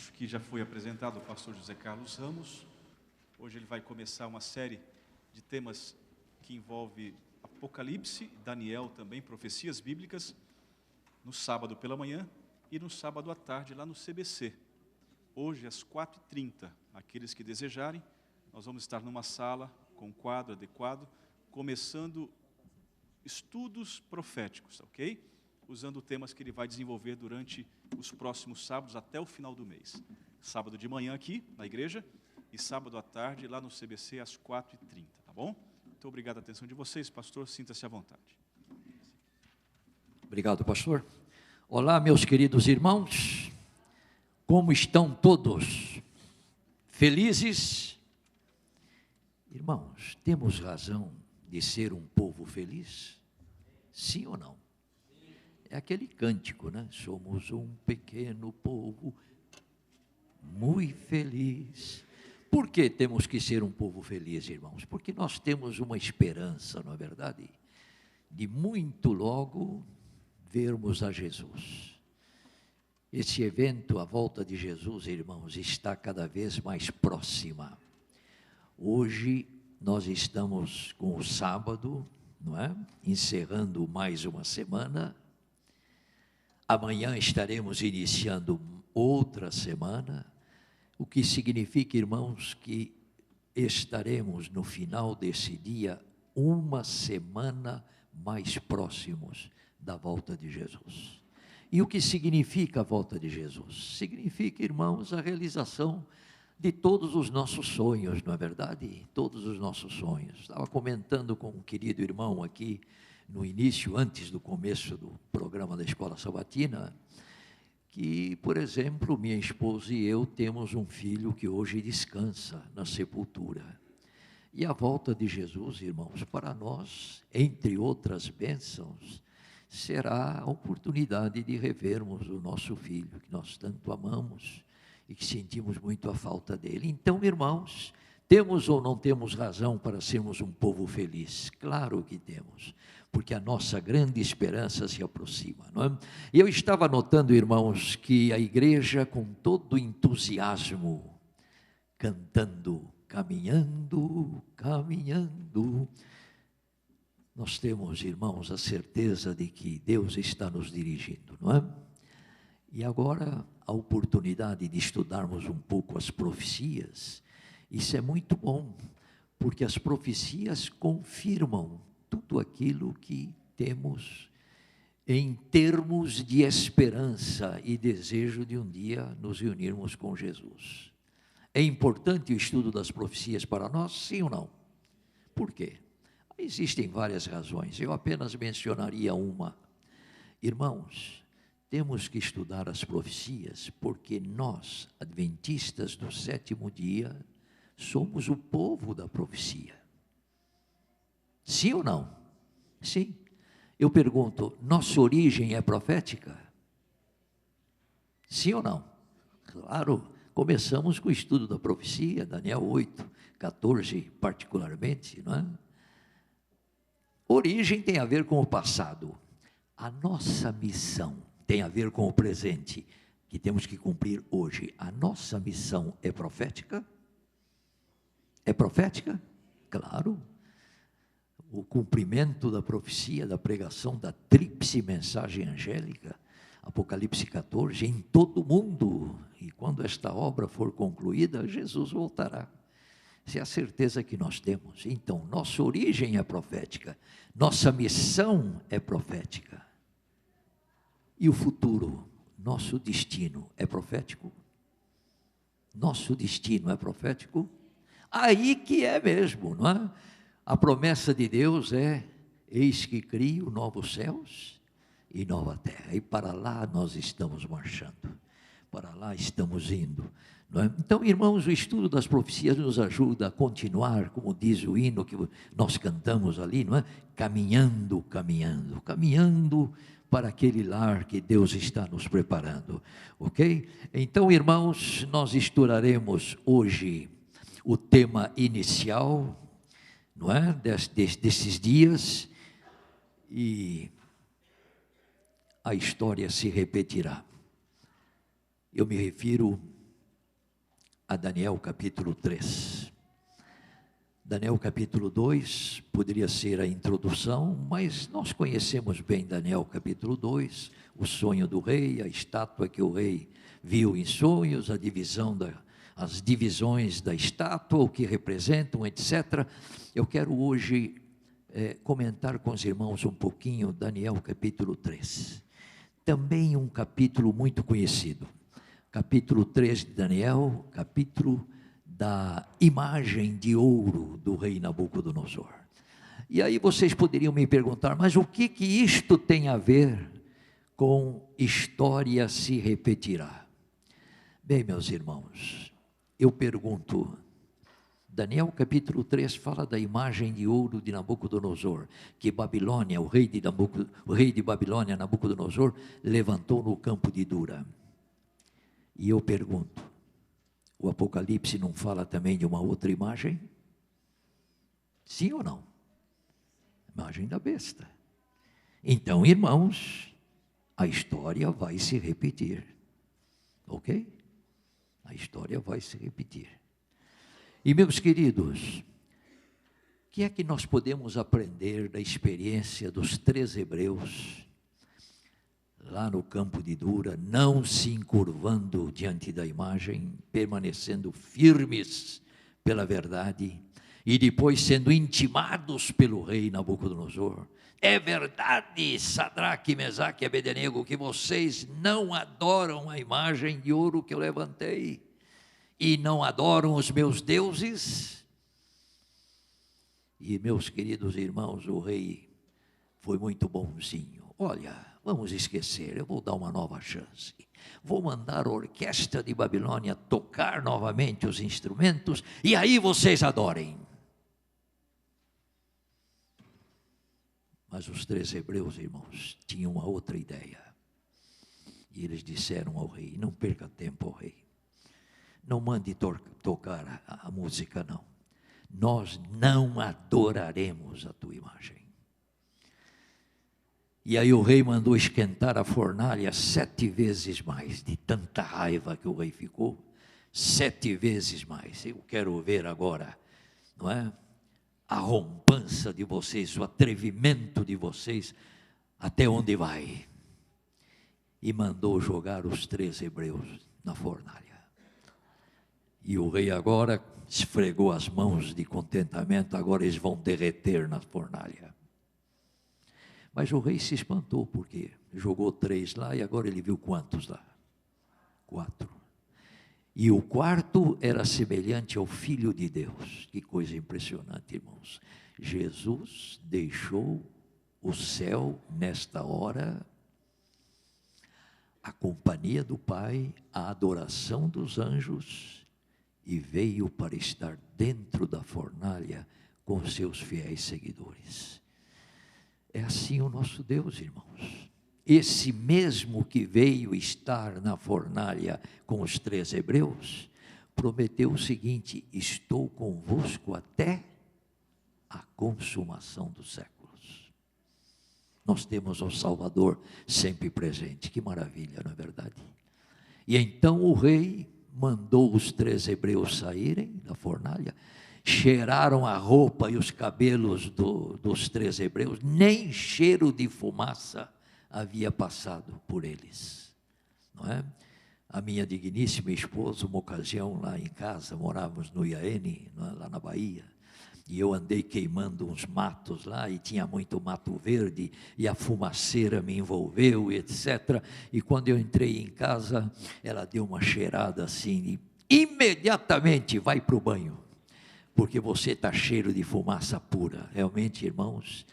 Acho que já foi apresentado o pastor José Carlos Ramos. Hoje ele vai começar uma série de temas que envolve Apocalipse, Daniel também, profecias bíblicas, no sábado pela manhã e no sábado à tarde lá no CBC. Hoje às 4h30, aqueles que desejarem, nós vamos estar numa sala com quadro adequado, começando estudos proféticos, ok? Usando temas que ele vai desenvolver durante os próximos sábados até o final do mês. Sábado de manhã aqui na igreja e sábado à tarde lá no CBC às 4h30, tá bom? Muito obrigado a atenção de vocês, pastor, sinta-se à vontade. Obrigado, pastor. Olá, meus queridos irmãos, como estão todos? Felizes? Irmãos, temos razão de ser um povo feliz? Sim ou não? É aquele cântico, né? Somos um pequeno povo, muito feliz. Por que temos que ser um povo feliz, irmãos? Porque nós temos uma esperança, não é verdade? De muito logo vermos a Jesus. Esse evento, a volta de Jesus, irmãos, está cada vez mais próxima. Hoje nós estamos com o sábado, não é? Encerrando mais uma semana. Amanhã estaremos iniciando outra semana, o que significa, irmãos, que estaremos no final desse dia uma semana mais próximos da volta de Jesus. E o que significa a volta de Jesus? Significa, irmãos, a realização de todos os nossos sonhos, não é verdade? Todos os nossos sonhos. Estava comentando com um querido irmão aqui, no início, antes do começo do programa da Escola Sabatina, que, por exemplo, minha esposa e eu temos um filho que hoje descansa na sepultura. E a volta de Jesus, irmãos, para nós, entre outras bênçãos, será a oportunidade de revermos o nosso filho, que nós tanto amamos e que sentimos muito a falta dele. Então, irmãos, temos ou não temos razão para sermos um povo feliz? Claro que temos, porque a nossa grande esperança se aproxima, não é? E eu estava notando, irmãos, que a igreja, com todo entusiasmo, cantando, caminhando, caminhando, nós temos, irmãos, a certeza de que Deus está nos dirigindo, não é? E agora, a oportunidade de estudarmos um pouco as profecias, isso é muito bom, porque as profecias confirmam tudo aquilo que temos em termos de esperança e desejo de um dia nos reunirmos com Jesus. É importante o estudo das profecias para nós, sim ou não? Por quê? Existem várias razões, eu apenas mencionaria uma. Irmãos, temos que estudar as profecias, porque nós, adventistas do sétimo dia, somos o povo da profecia. Sim ou não? Sim. Eu pergunto, nossa origem é profética? Sim ou não? Claro, começamos com o estudo da profecia, Daniel 8, 14 particularmente, não é? Origem tem a ver com o passado. A nossa missão tem a ver com o presente, que temos que cumprir hoje. A nossa missão é profética? É profética? Claro. O cumprimento da profecia, da pregação da tríplice mensagem angélica, Apocalipse 14, em todo o mundo. E quando esta obra for concluída, Jesus voltará. Essa é a certeza que nós temos. Então, nossa origem é profética, nossa missão é profética. E o futuro, nosso destino é profético? Nosso destino é profético? Aí que é mesmo, não é? A promessa de Deus é: eis que crio novos céus e nova terra. E para lá nós estamos marchando, para lá estamos indo, não é? Então, irmãos, o estudo das profecias nos ajuda a continuar, como diz o hino que nós cantamos ali, não é? Caminhando, caminhando, caminhando para aquele lar que Deus está nos preparando, ok? Então, irmãos, nós estudaremos hoje o tema inicial, não é? Desses dias, e a história se repetirá. Eu me refiro a Daniel capítulo 3. Daniel capítulo 2 poderia ser a introdução, mas nós conhecemos bem Daniel capítulo 2, o sonho do rei, a estátua que o rei viu em sonhos, as divisões da estátua, o que representam, etc. Eu quero hoje comentar com os irmãos um pouquinho Daniel capítulo 3. Também um capítulo muito conhecido. Capítulo 3 de Daniel, capítulo da imagem de ouro do rei Nabucodonosor. E aí vocês poderiam me perguntar, mas o que isto tem a ver com história se repetirá? Bem, meus irmãos, eu pergunto, Daniel capítulo 3 fala da imagem de ouro de Nabucodonosor, que Babilônia, o rei de Babilônia, Nabucodonosor, levantou no campo de Dura. E eu pergunto, o Apocalipse não fala também de uma outra imagem? Sim ou não? Imagem da besta. Então, irmãos, a história vai se repetir. Ok? A história vai se repetir. E, meus queridos, o que é que nós podemos aprender da experiência dos 3 hebreus lá no campo de Dura, não se encurvando diante da imagem, permanecendo firmes pela verdade, e depois sendo intimados pelo rei Nabucodonosor? É verdade, Sadraque, Mesaque e Abednego, que vocês não adoram a imagem de ouro que eu levantei, e não adoram os meus deuses? E, meus queridos irmãos, o rei foi muito bonzinho. Olha, vamos esquecer, eu vou dar uma nova chance. Vou mandar a orquestra de Babilônia tocar novamente os instrumentos, e aí vocês adorem. Mas os 3 hebreus, irmãos, tinham uma outra ideia. E eles disseram ao rei, não perca tempo, ó rei. Não mande tocar a música, não. Nós não adoraremos a tua imagem. E aí o rei mandou esquentar a fornalha 7 vezes mais, de tanta raiva que o rei ficou, 7 vezes mais. Eu quero ver agora, não é? A rompança de vocês, o atrevimento de vocês, até onde vai. E mandou jogar os 3 hebreus na fornalha. E o rei agora esfregou as mãos de contentamento, agora eles vão derreter na fornalha. Mas o rei se espantou, porque jogou 3 lá e agora ele viu quantos lá? 4. E o 4 era semelhante ao Filho de Deus. Que coisa impressionante, irmãos. Jesus deixou o céu nesta hora, a companhia do Pai, a adoração dos anjos, e veio para estar dentro da fornalha com seus fiéis seguidores. É assim o nosso Deus, irmãos. Esse mesmo que veio estar na fornalha com os 3 hebreus, prometeu o seguinte: estou convosco até a consumação dos séculos. Nós temos o Salvador sempre presente. Que maravilha, não é verdade? E então o rei mandou os 3 hebreus saírem da fornalha, cheiraram a roupa e os cabelos dos 3 hebreus, nem cheiro de fumaça havia passado por eles, não é? A minha digníssima esposa, uma ocasião lá em casa, morávamos no Iaene, lá na Bahia, e eu andei queimando uns matos lá, e tinha muito mato verde, e a fumaceira me envolveu, etc. E quando eu entrei em casa, ela deu uma cheirada assim, e imediatamente vai para o banho, porque você está cheiro de fumaça pura. Realmente, irmãos,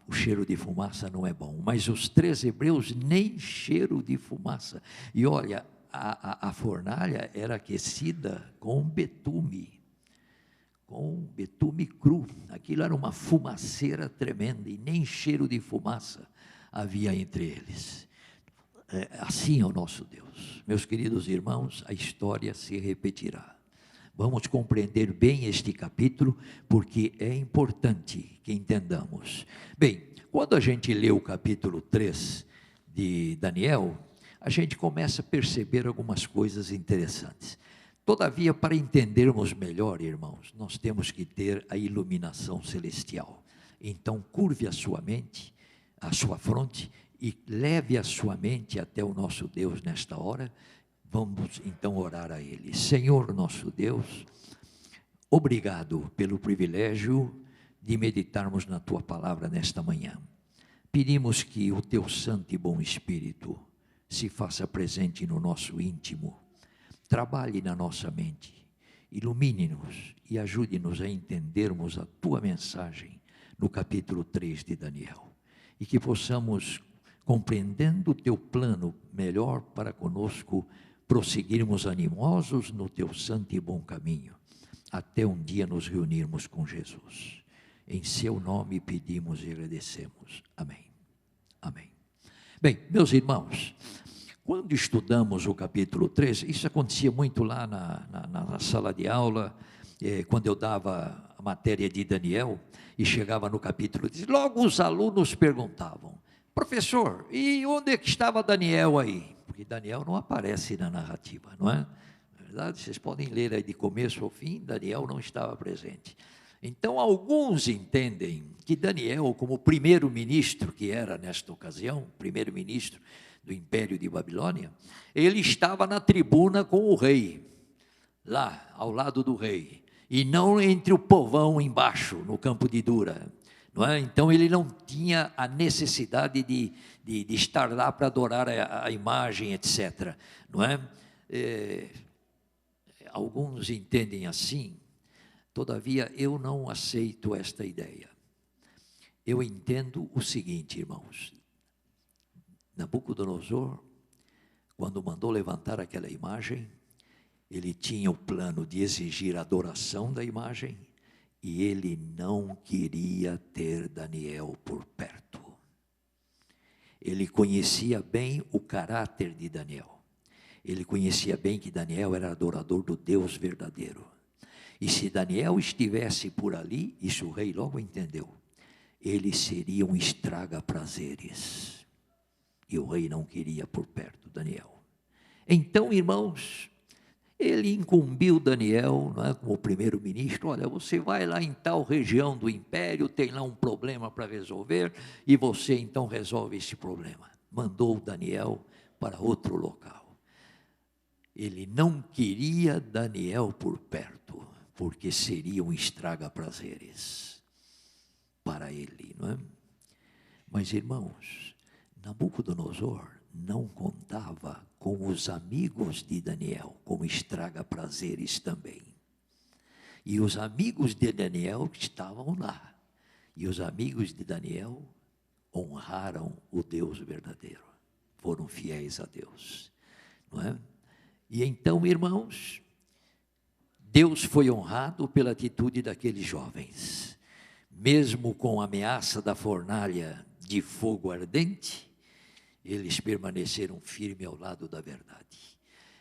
o cheiro de fumaça não é bom. Mas os 3 hebreus, nem cheiro de fumaça. E olha, a fornalha era aquecida com betume cru. Aquilo era uma fumaceira tremenda, e nem cheiro de fumaça havia entre eles. Assim é o nosso Deus. Meus queridos irmãos, a história se repetirá. Vamos compreender bem este capítulo, porque é importante que entendamos. Bem, quando a gente lê o capítulo 3 de Daniel, a gente começa a perceber algumas coisas interessantes. Todavia, para entendermos melhor, irmãos, nós temos que ter a iluminação celestial. Então, curve a sua mente, a sua fronte, e leve a sua mente até o nosso Deus nesta hora. Vamos então orar a Ele. Senhor nosso Deus, obrigado pelo privilégio de meditarmos na Tua palavra nesta manhã. Pedimos que o Teu Santo e Bom Espírito se faça presente no nosso íntimo, trabalhe na nossa mente, ilumine-nos e ajude-nos a entendermos a Tua mensagem no capítulo 3 de Daniel, e que possamos, compreendendo o Teu plano melhor para conosco, prosseguirmos animosos no Teu santo e bom caminho, até um dia nos reunirmos com Jesus. Em Seu nome pedimos e agradecemos. Amém. Amém. Bem, meus irmãos, quando estudamos o capítulo 3, isso acontecia muito lá na sala de aula, quando eu dava a matéria de Daniel, e chegava no capítulo 3, logo os alunos perguntavam, professor, e onde é que estava Daniel aí? Porque Daniel não aparece na narrativa, não é? Na verdade, vocês podem ler aí de começo ao fim, Daniel não estava presente. Então, alguns entendem que Daniel, como primeiro-ministro, que era nesta ocasião, primeiro-ministro do Império de Babilônia, ele estava na tribuna com o rei, lá, ao lado do rei, e não entre o povão embaixo, no campo de Dura, não é? Então ele não tinha a necessidade de estar lá para adorar a imagem, etc. Não é? Alguns entendem assim, todavia eu não aceito esta ideia. Eu entendo o seguinte, irmãos, Nabucodonosor, quando mandou levantar aquela imagem, ele tinha o plano de exigir a adoração da imagem, e ele não queria ter Daniel por perto. Ele conhecia bem o caráter de Daniel. Ele conhecia bem que Daniel era adorador do Deus verdadeiro. E se Daniel estivesse por ali, isso o rei logo entendeu, ele seria um estraga-prazeres. E o rei não queria por perto Daniel. Então, irmãos, ele incumbiu Daniel, não é, como primeiro-ministro, olha, você vai lá em tal região do império, tem lá um problema para resolver, e você então resolve esse problema. Mandou Daniel para outro local. Ele não queria Daniel por perto, porque seria um estraga-prazeres para ele, não é? Mas, irmãos, Nabucodonosor não contava com os amigos de Daniel como estraga-prazeres também. E os amigos de Daniel estavam lá. E os amigos de Daniel honraram o Deus verdadeiro. Foram fiéis a Deus, não é? E então, irmãos, Deus foi honrado pela atitude daqueles jovens. Mesmo com a ameaça da fornalha de fogo ardente, eles permaneceram firmes ao lado da verdade.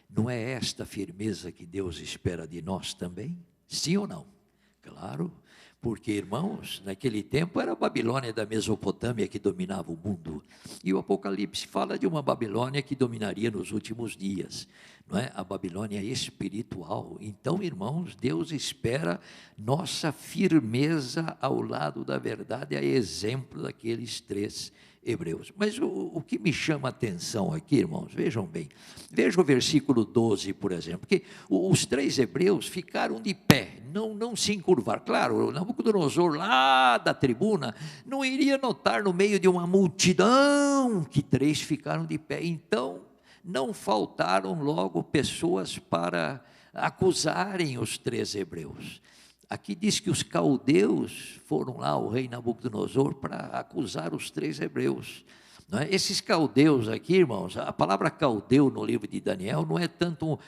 Não é esta firmeza que Deus espera de nós também? Sim ou não? Claro, porque, irmãos, naquele tempo era a Babilônia da Mesopotâmia que dominava o mundo. E o Apocalipse fala de uma Babilônia que dominaria nos últimos dias, não é? A Babilônia espiritual. Então, irmãos, Deus espera nossa firmeza ao lado da verdade, a exemplo daqueles três hebreus. Mas o que me chama a atenção aqui, irmãos, vejam bem, veja o versículo 12, por exemplo, porque os três hebreus ficaram de pé, não se encurvaram. Claro, Nabucodonosor lá da tribuna não iria notar no meio de uma multidão que três ficaram de pé. Então não faltaram logo pessoas para acusarem os três hebreus. Aqui diz que os caldeus foram lá ao rei Nabucodonosor para acusar os três hebreus. Não é? Esses caldeus aqui, irmãos, a palavra caldeu no livro de Daniel não é tanto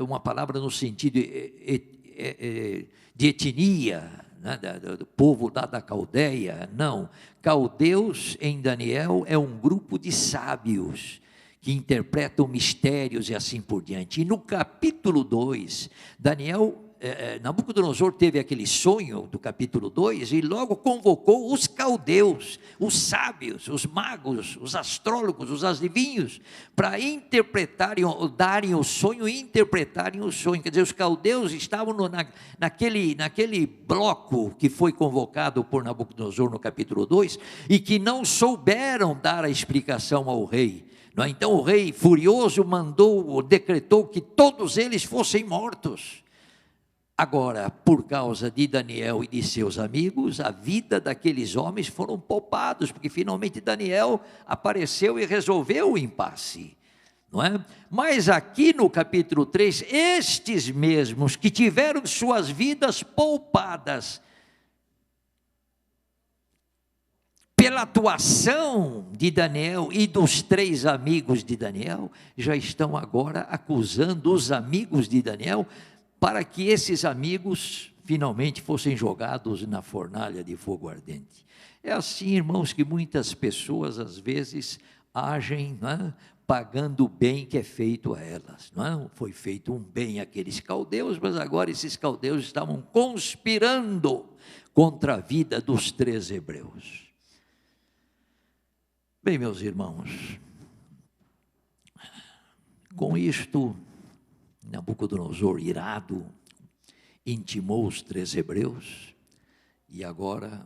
uma palavra no sentido de etnia, né, do povo da Caldeia, não. Caldeus em Daniel é um grupo de sábios que interpretam mistérios e assim por diante. E no capítulo 2, Daniel Nabucodonosor teve aquele sonho do capítulo 2 e logo convocou os caldeus, os sábios, os magos, os astrólogos, os adivinhos, para interpretarem, darem o sonho e interpretarem o sonho. Quer dizer, os caldeus estavam naquele bloco que foi convocado por Nabucodonosor no capítulo 2 e que não souberam dar a explicação ao rei. Então o rei, furioso, decretou que todos eles fossem mortos. Agora, por causa de Daniel e de seus amigos, a vida daqueles homens foram poupados, porque finalmente Daniel apareceu e resolveu o impasse, não é? Mas aqui no capítulo 3, estes mesmos que tiveram suas vidas poupadas pela atuação de Daniel e dos 3 amigos de Daniel, já estão agora acusando os amigos de Daniel para que esses amigos finalmente fossem jogados na fornalha de fogo ardente. É assim, irmãos, que muitas pessoas às vezes agem, não é? Pagando o bem que é feito a elas, não é? Foi feito um bem àqueles caldeus, mas agora esses caldeus estavam conspirando contra a vida dos 3 hebreus. Bem, meus irmãos, com isto, Nabucodonosor, irado, intimou os 3 hebreus, e agora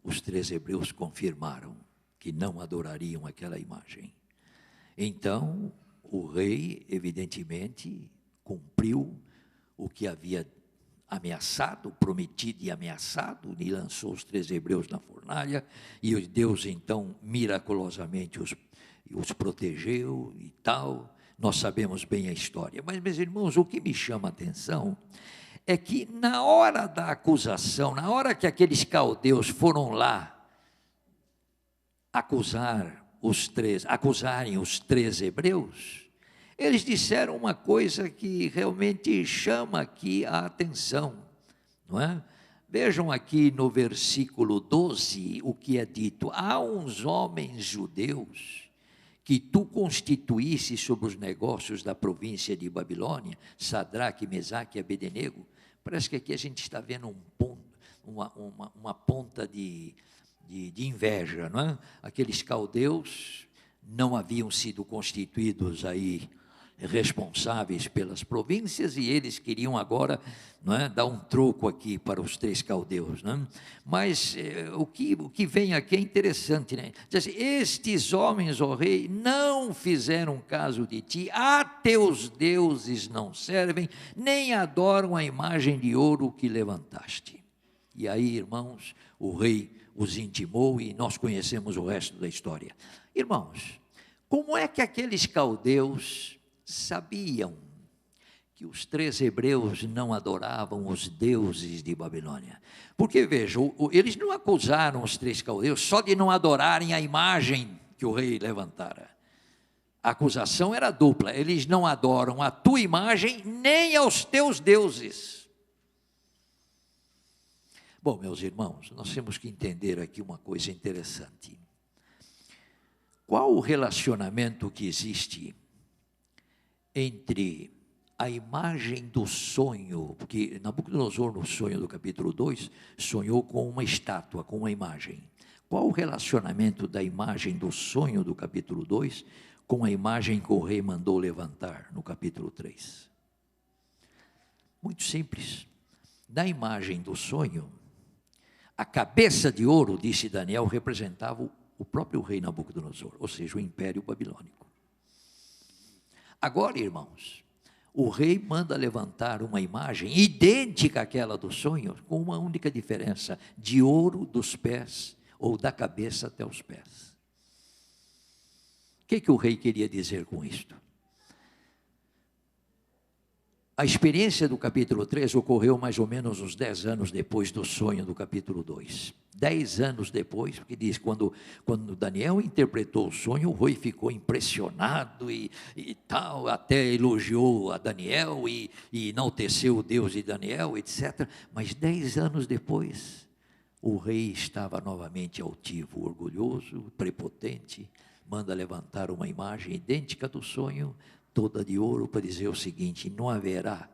os 3 hebreus confirmaram que não adorariam aquela imagem. Então, o rei, evidentemente, cumpriu o que havia ameaçado, prometido e ameaçado, e lançou os 3 hebreus na fornalha, e Deus então miraculosamente os protegeu e tal. Nós sabemos bem a história, mas, meus irmãos, o que me chama a atenção é que na hora da acusação, na hora que aqueles caldeus foram lá acusarem os 3 hebreus, eles disseram uma coisa que realmente chama aqui a atenção, não é? Vejam aqui no versículo 12 o que é dito: há uns homens judeus que tu constituísse sobre os negócios da província de Babilônia, Sadraque, Mesaque e Abednego. Parece que aqui a gente está vendo uma ponta de inveja, não é? Aqueles caldeus não haviam sido constituídos aí responsáveis pelas províncias, e eles queriam agora, não é, dar um troco aqui para os 3 caldeus, não é? Mas o que vem aqui é interessante, né? Diz assim: estes homens, ó rei, não fizeram caso de ti, a teus deuses não servem, nem adoram a imagem de ouro que levantaste. E aí, irmãos, o rei os intimou, e nós conhecemos o resto da história. Irmãos, como é que aqueles caldeus sabiam que os 3 hebreus não adoravam os deuses de Babilônia? Porque, vejam, eles não acusaram os 3 caldeus só de não adorarem a imagem que o rei levantara. A acusação era dupla: eles não adoram a tua imagem, nem aos teus deuses. Bom, meus irmãos, nós temos que entender aqui uma coisa interessante. Qual o relacionamento que existe entre a imagem do sonho? Porque Nabucodonosor, no sonho do capítulo 2, sonhou com uma estátua, com uma imagem. Qual o relacionamento da imagem do sonho do capítulo 2 com a imagem que o rei mandou levantar no capítulo 3? Muito simples. Na imagem do sonho, a cabeça de ouro, disse Daniel, representava o próprio rei Nabucodonosor, ou seja, o império babilônico. Agora, irmãos, o rei manda levantar uma imagem idêntica àquela do sonho, com uma única diferença: de ouro dos pés, ou da cabeça até os pés. O que o rei queria dizer com isto? A experiência do capítulo 3 ocorreu mais ou menos uns 10 anos depois do sonho do capítulo 2. 10 anos depois, porque diz, quando Daniel interpretou o sonho, o rei ficou impressionado e tal, até elogiou a Daniel e enalteceu o Deus de Daniel, etc. Mas 10 anos depois, o rei estava novamente altivo, orgulhoso, prepotente, manda levantar uma imagem idêntica do sonho, toda de ouro, para dizer o seguinte: não haverá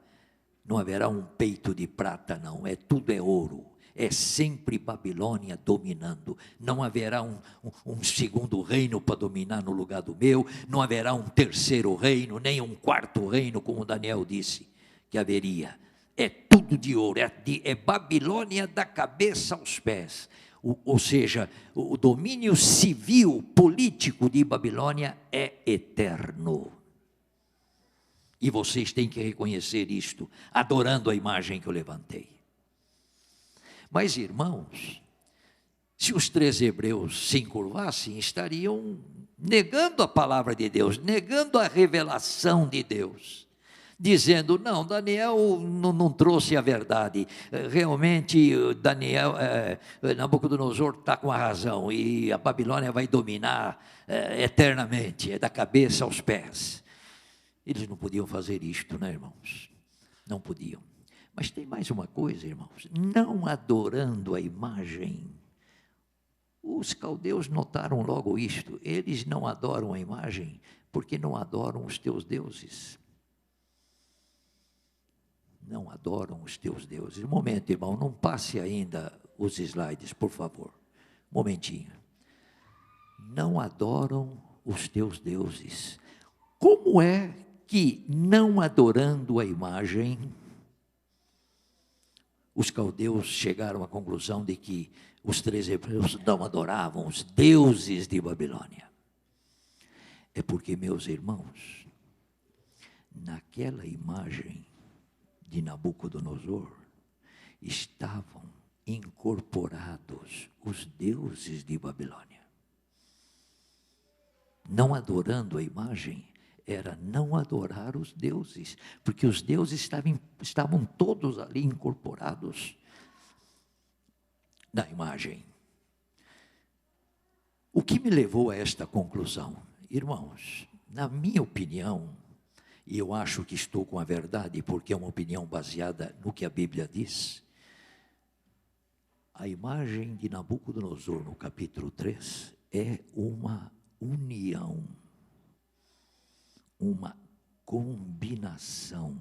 Não haverá um peito de prata, não. Tudo é ouro. É sempre Babilônia dominando. Não haverá um segundo reino para dominar no lugar do meu. Não haverá um terceiro reino, nem um quarto reino, como Daniel disse que haveria. É tudo de ouro. É Babilônia da cabeça aos pés. Ou seja, o domínio civil, político de Babilônia é eterno. E vocês têm que reconhecer isto, adorando a imagem que eu levantei. Mas, irmãos, se os 3 hebreus se encurvassem, estariam negando a palavra de Deus, negando a revelação de Deus, dizendo, não, Daniel não trouxe a verdade, realmente Nabucodonosor está com a razão, e a Babilônia vai dominar eternamente, é da cabeça aos pés. Eles não podiam fazer isto, né, irmãos? Não podiam. Mas tem mais uma coisa, irmãos, não adorando a imagem. Os caldeus notaram logo isto, eles não adoram a imagem, porque não adoram os teus deuses. Não adoram os teus deuses. Um momento, irmão, não passe ainda os slides, por favor. Um momentinho. Não adoram os teus deuses. Como é que, não adorando a imagem, os caldeus chegaram à conclusão de que os 3 hebreus não adoravam os deuses de Babilônia? É porque, meus irmãos, naquela imagem de Nabucodonosor estavam incorporados os deuses de Babilônia. Não adorando a imagem, era não adorar os deuses, porque os deuses estavam todos ali incorporados na imagem. O que me levou a esta conclusão? Irmãos, na minha opinião, e eu acho que estou com a verdade, porque é uma opinião baseada no que a Bíblia diz, a imagem de Nabucodonosor, no capítulo 3, é uma união, uma combinação,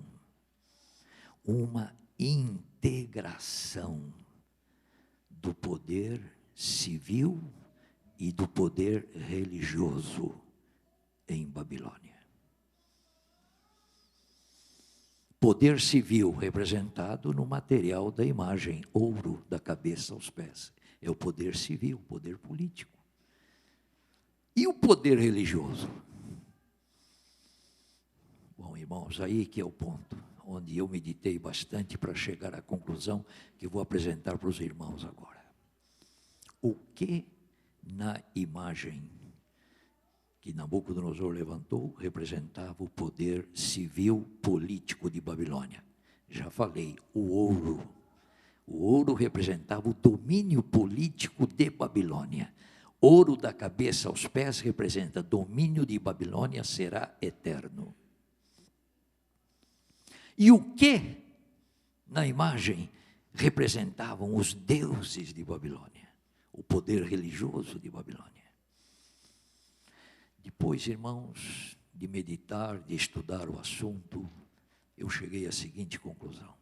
uma integração do poder civil e do poder religioso em Babilônia. Poder civil representado no material da imagem, ouro da cabeça aos pés. É o poder civil, o poder político. E o poder religioso? Bom, irmãos, aí que é o ponto, onde eu meditei bastante para chegar à conclusão que vou apresentar para os irmãos agora. O que na imagem que Nabucodonosor levantou representava o poder civil político de Babilônia? Já falei, o ouro. O ouro representava o domínio político de Babilônia. Ouro da cabeça aos pés representa domínio de Babilônia será eterno. E o que na imagem representavam os deuses de Babilônia? O poder religioso de Babilônia. Depois, irmãos, de meditar, de estudar o assunto, eu cheguei à seguinte conclusão: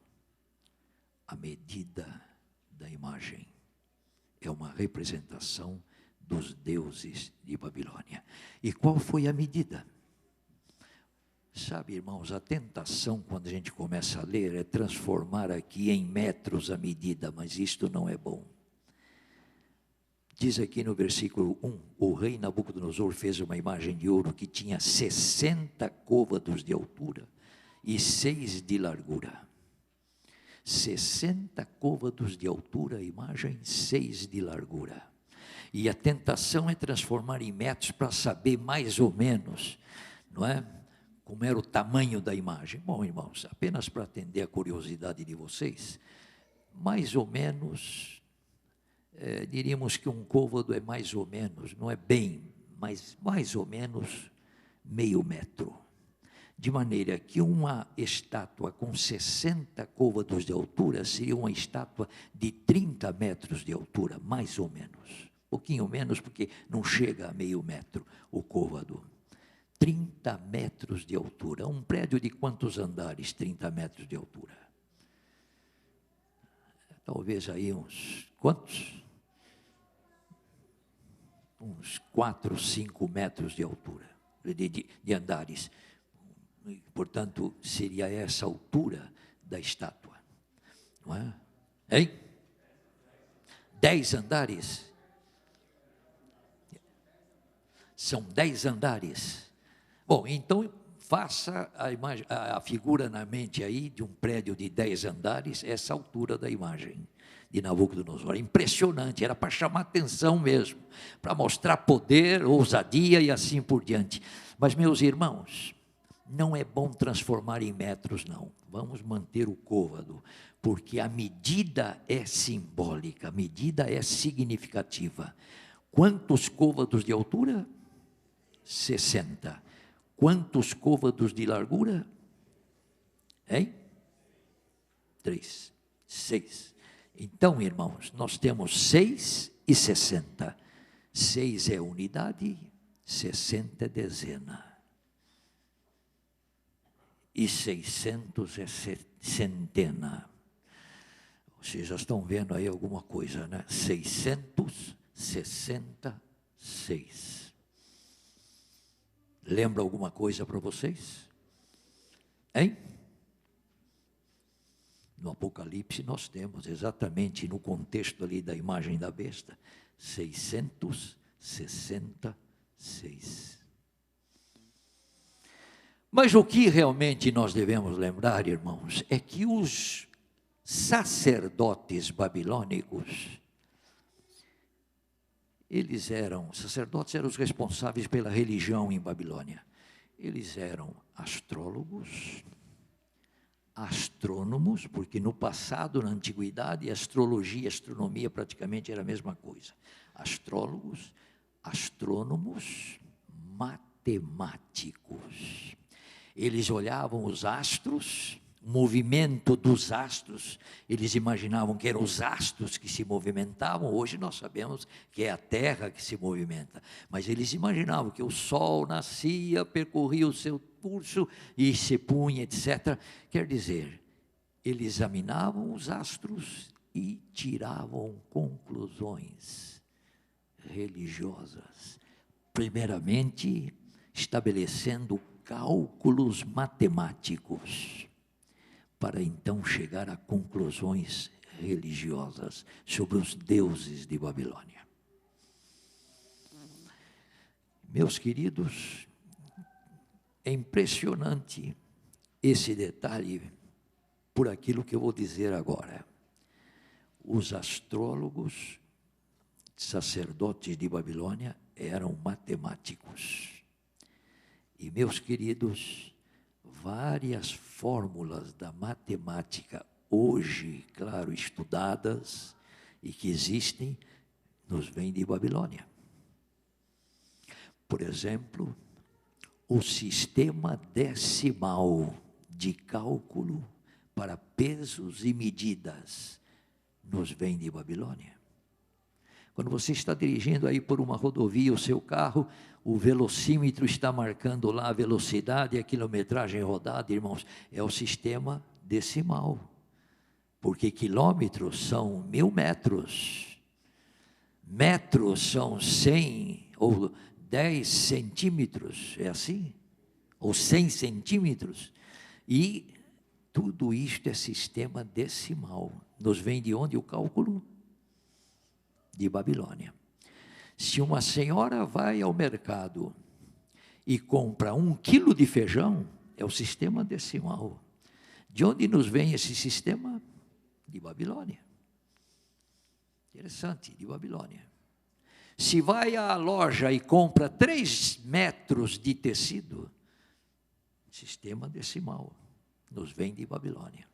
a medida da imagem é uma representação dos deuses de Babilônia. E qual foi a medida? Sabe, irmãos, a tentação, quando a gente começa a ler, é transformar aqui em metros a medida, mas isto não é bom. Diz aqui no versículo 1, o rei Nabucodonosor fez uma imagem de ouro que tinha 60 côvados de altura e 6 de largura. 60 côvados de altura a imagem, 6 de largura. E a tentação é transformar em metros para saber mais ou menos, não é? Como era o tamanho da imagem. Bom, irmãos, apenas para atender a curiosidade de vocês, mais ou menos, diríamos que um côvado é mais ou menos, não é bem, mas mais ou menos meio metro. De maneira que uma estátua com 60 côvados de altura seria uma estátua de 30 metros de altura, mais ou menos. Um pouquinho menos, porque não chega a meio metro o côvado. 30 metros de altura. Um prédio de quantos andares? 30 metros de altura. talvez aí uns, quantos? Uns 4, 5 metros de altura, de andares. Portanto, seria essa a altura da estátua, não é? Hein? 10 andares. São 10 andares. Bom, então faça a figura na mente aí de um prédio de 10 andares, essa altura da imagem de Nabucodonosor. Impressionante, era para chamar atenção mesmo, para mostrar poder, ousadia e assim por diante. Mas, meus irmãos, não é bom transformar em metros, não. Vamos manter o côvado, porque a medida é simbólica, a medida é significativa. Quantos côvados de altura? 60. Quantos côvados de largura? Hein? 3, 6. Então, irmãos, nós temos 6 e 60. 6 é unidade, 60 é dezena. E 600 é centena. Vocês já estão vendo aí alguma coisa, né? 666. Lembra alguma coisa para vocês? Hein? No Apocalipse nós temos exatamente no contexto ali da imagem da besta, 666. Mas o que realmente nós devemos lembrar, irmãos, é que os sacerdotes babilônicos, sacerdotes eram os responsáveis pela religião em Babilônia. Eles eram astrólogos, astrônomos, porque no passado, na antiguidade, astrologia e astronomia praticamente era a mesma coisa. Astrólogos, astrônomos, matemáticos. Eles olhavam os astros, o movimento dos astros, eles imaginavam que eram os astros que se movimentavam. Hoje nós sabemos que é a Terra que se movimenta, mas eles imaginavam que o Sol nascia, percorria o seu curso e se punha, etc. Quer dizer, eles examinavam os astros e tiravam conclusões religiosas, primeiramente estabelecendo cálculos matemáticos, para então chegar a conclusões religiosas sobre os deuses de Babilônia. Meus queridos, é impressionante esse detalhe por aquilo que eu vou dizer agora. Os astrólogos, sacerdotes de Babilônia, eram matemáticos. E, meus queridos, várias fórmulas da matemática, hoje, claro, estudadas e que existem, nos vêm de Babilônia. Por exemplo, o sistema decimal de cálculo para pesos e medidas nos vem de Babilônia. Quando você está dirigindo aí por uma rodovia o seu carro, o velocímetro está marcando lá a velocidade e a quilometragem rodada, irmãos, é o sistema decimal. Porque quilômetros são 1000 metros, metros são 100 ou 10 centímetros, é assim? Ou 100 centímetros. E tudo isto é sistema decimal. Nos vem de onde o cálculo? De Babilônia. Se uma senhora vai ao mercado e compra 1 quilo de feijão, é o sistema decimal. De onde nos vem esse sistema? De Babilônia. Interessante, de Babilônia. Se vai à loja e compra 3 metros de tecido, sistema decimal, nos vem de Babilônia.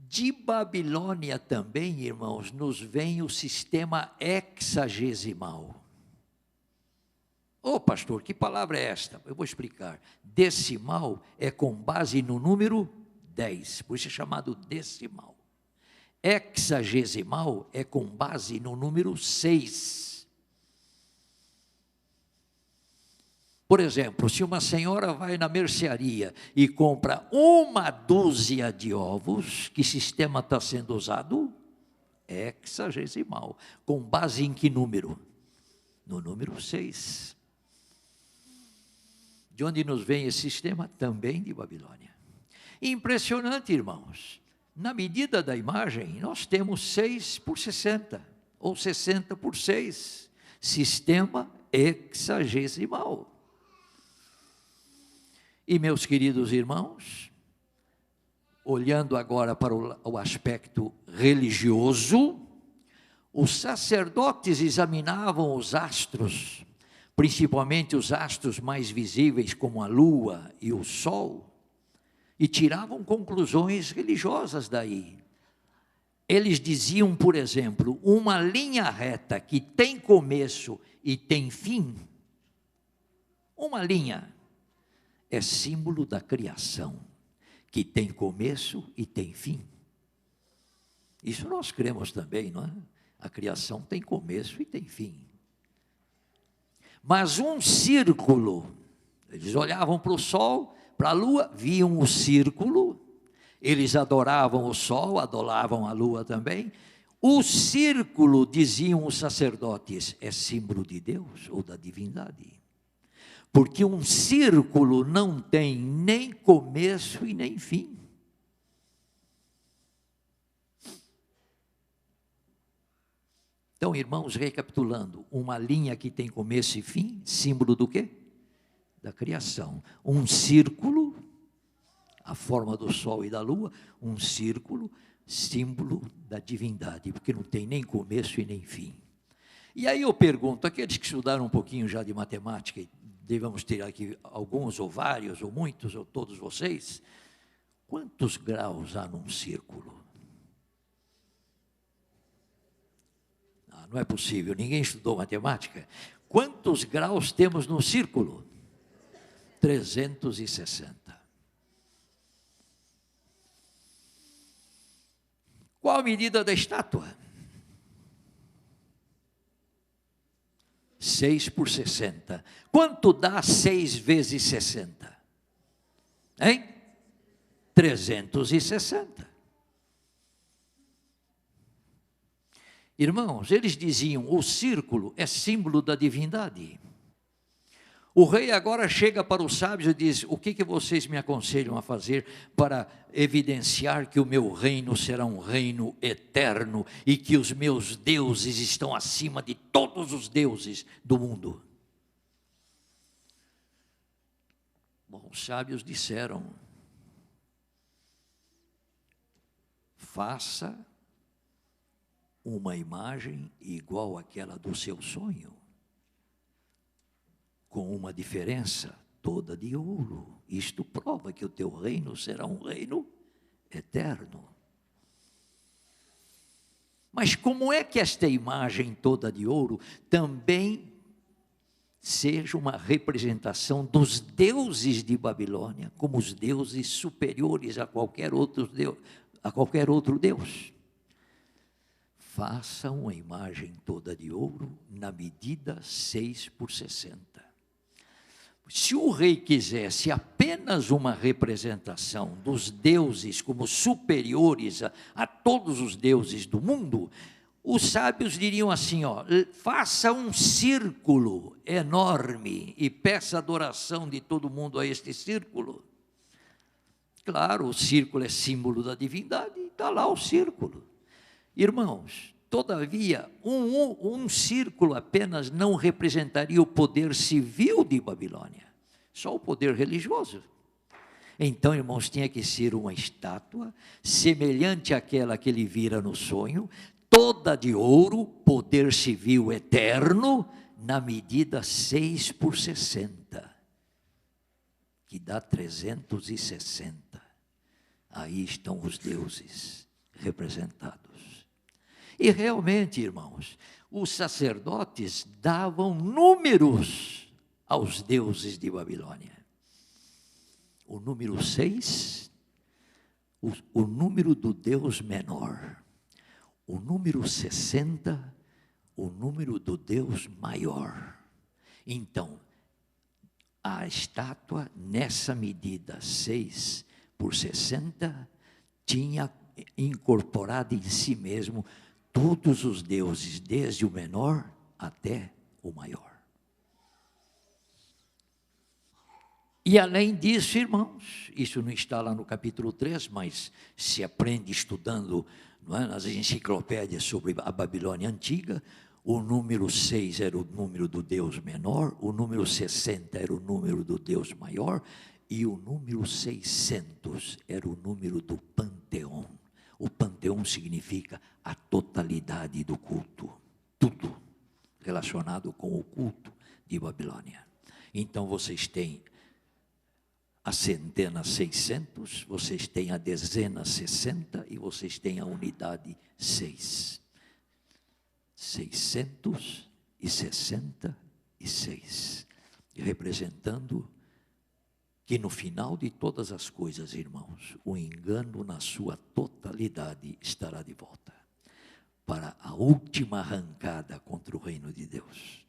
De Babilônia também, irmãos, nos vem o sistema hexagesimal. Ô pastor, que palavra é esta? Eu vou explicar. Decimal é com base no número 10, por isso é chamado decimal. Hexagesimal é com base no número 6. Por exemplo, se uma senhora vai na mercearia e compra 1 dúzia de ovos, que sistema está sendo usado? hexagesimal. Com base em que número? No número 6. De onde nos vem esse sistema? Também de Babilônia. Impressionante, irmãos. Na medida da imagem, nós temos 6 por 60, ou 60 por 6. Sistema hexagesimal. E, meus queridos irmãos, olhando agora para o aspecto religioso, os sacerdotes examinavam os astros, principalmente os astros mais visíveis, como a lua e o sol, e tiravam conclusões religiosas daí. Eles diziam, por exemplo, uma linha reta que tem começo e tem fim, uma linha, é símbolo da criação, que tem começo e tem fim. Isso nós cremos também, não é? A criação tem começo e tem fim. Mas um círculo, eles olhavam para o sol, para a lua, viam o círculo, eles adoravam o sol, adoravam a lua também. O círculo, diziam os sacerdotes, é símbolo de Deus ou da divindade. Porque um círculo não tem nem começo e nem fim. Então, irmãos, recapitulando, uma linha que tem começo e fim, símbolo do quê? Da criação. Um círculo, a forma do sol e da lua, um círculo, símbolo da divindade, porque não tem nem começo e nem fim. E aí eu pergunto, aqueles que estudaram um pouquinho já de matemática, devemos ter aqui alguns, ou vários, ou muitos, ou todos vocês, quantos graus há num círculo? Não é possível, ninguém estudou matemática. Quantos graus temos no círculo? 360. Qual a medida da estátua? 6 por 60. Quanto dá 6 vezes 60? Hein? 360. Irmãos, eles diziam, o círculo é símbolo da divindade. O rei agora chega para os sábios e diz, o que vocês me aconselham a fazer para evidenciar que o meu reino será um reino eterno e que os meus deuses estão acima de todos os deuses do mundo? Bom, os sábios disseram, faça uma imagem igual àquela do seu sonho, com uma diferença toda de ouro. Isto prova que o teu reino será um reino eterno. Mas como é que esta imagem toda de ouro também seja uma representação dos deuses de Babilônia, como os deuses superiores a qualquer outro Deus? Faça uma imagem toda de ouro na medida 6 por 60. Se o rei quisesse apenas uma representação dos deuses como superiores a todos os deuses do mundo, os sábios diriam assim, faça um círculo enorme e peça adoração de todo mundo a este círculo. Claro, o círculo é símbolo da divindade, está lá o círculo. Irmãos, todavia, um círculo apenas não representaria o poder civil de Babilônia, só o poder religioso. Então, irmãos, tinha que ser uma estátua semelhante àquela que ele vira no sonho, toda de ouro, poder civil eterno, na medida 6 por 60, que dá 360. Aí estão os deuses representados. E realmente, irmãos, os sacerdotes davam números aos deuses de Babilônia. O número 6, o número do Deus menor. O número 60, o número do Deus maior. Então, a estátua, nessa medida 6 por 60, tinha incorporado em si mesmo todos os deuses, desde o menor até o maior. E além disso, irmãos, isso não está lá no capítulo 3, mas se aprende estudando, não é, nas enciclopédias sobre a Babilônia antiga. O número 6 era o número do Deus menor, o número 60 era o número do Deus maior, e o número 600 era o número do panteão. O panteão significa a totalidade do culto, tudo relacionado com o culto de Babilônia. Então vocês têm a centena 600, vocês têm a dezena 60 e vocês têm a unidade 6. 666, representando que no final de todas as coisas, irmãos, o engano na sua totalidade estará de volta para a última arrancada contra o reino de Deus.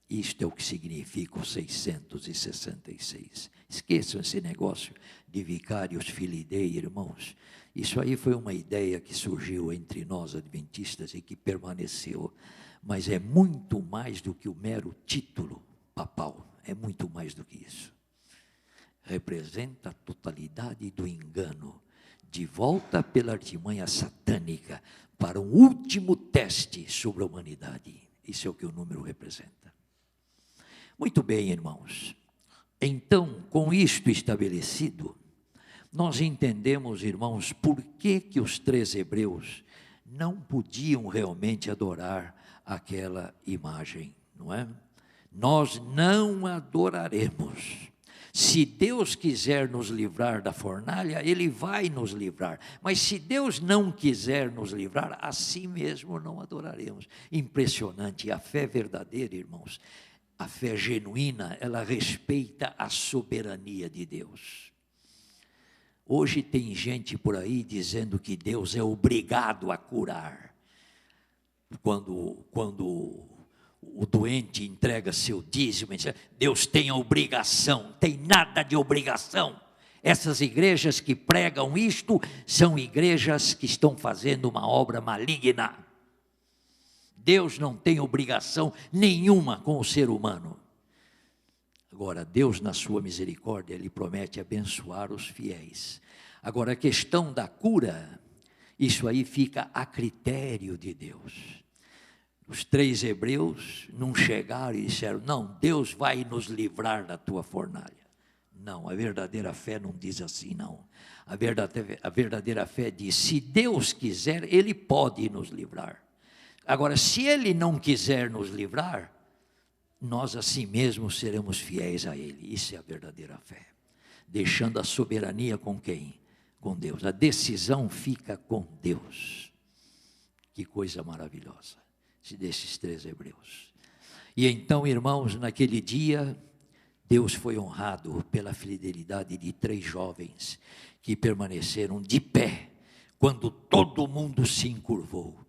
Isto é o que significa o 666. Esqueçam esse negócio de vicários filidei, irmãos. Isso aí foi uma ideia que surgiu entre nós adventistas e que permaneceu. Mas é muito mais do que o mero título papal. É muito mais do que isso. Representa a totalidade do engano, de volta pela artimanha satânica, para um último teste sobre a humanidade. Isso é o que o número representa. Muito bem, irmãos. Então, com isto estabelecido, nós entendemos, irmãos, por que os 3 hebreus não podiam realmente adorar aquela imagem, não é? Nós não adoraremos. Se Deus quiser nos livrar da fornalha, Ele vai nos livrar. Mas se Deus não quiser nos livrar, assim mesmo não adoraremos. Impressionante, a fé verdadeira, irmãos. A fé genuína, ela respeita a soberania de Deus. Hoje tem gente por aí dizendo que Deus é obrigado a curar. Quando o doente entrega seu dízimo, Deus tem a obrigação, tem nada de obrigação. Essas igrejas que pregam isto, são igrejas que estão fazendo uma obra maligna. Deus não tem obrigação nenhuma com o ser humano. Agora, Deus, na sua misericórdia, Ele promete abençoar os fiéis. Agora, a questão da cura, isso aí fica a critério de Deus. Os 3 hebreus não chegaram e disseram, não, Deus vai nos livrar da tua fornalha. Não, a verdadeira fé não diz assim, não. A verdadeira fé diz, se Deus quiser, Ele pode nos livrar. Agora, se Ele não quiser nos livrar, nós assim mesmo seremos fiéis a Ele. Isso é a verdadeira fé. Deixando a soberania com quem? Com Deus. A decisão fica com Deus. Que coisa maravilhosa. Desses 3 hebreus. E então, irmãos, naquele dia, Deus foi honrado pela fidelidade de 3 jovens que permaneceram de pé quando todo mundo se encurvou.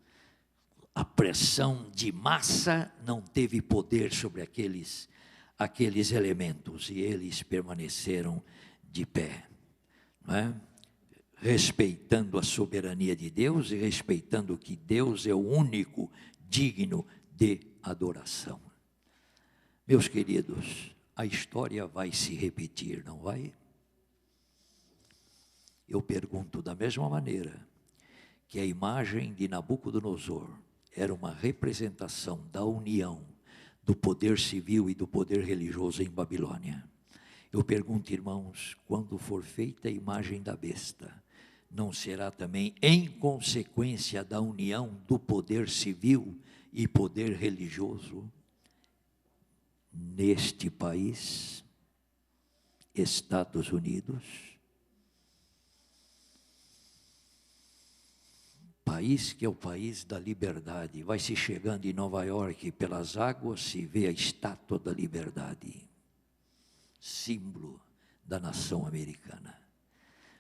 A pressão de massa não teve poder sobre aqueles elementos e eles permaneceram de pé, não é? Respeitando a soberania de Deus e respeitando que Deus é o único digno de adoração. Meus queridos, a história vai se repetir, não vai? Eu pergunto da mesma maneira que a imagem de Nabucodonosor era uma representação da união do poder civil e do poder religioso em Babilônia. Eu pergunto, irmãos, quando for feita a imagem da besta, não será também em consequência da união do poder civil e poder religioso neste país, Estados Unidos? País que é o país da liberdade. Vai se chegando em Nova York, pelas águas se vê a estátua da liberdade, símbolo da nação americana.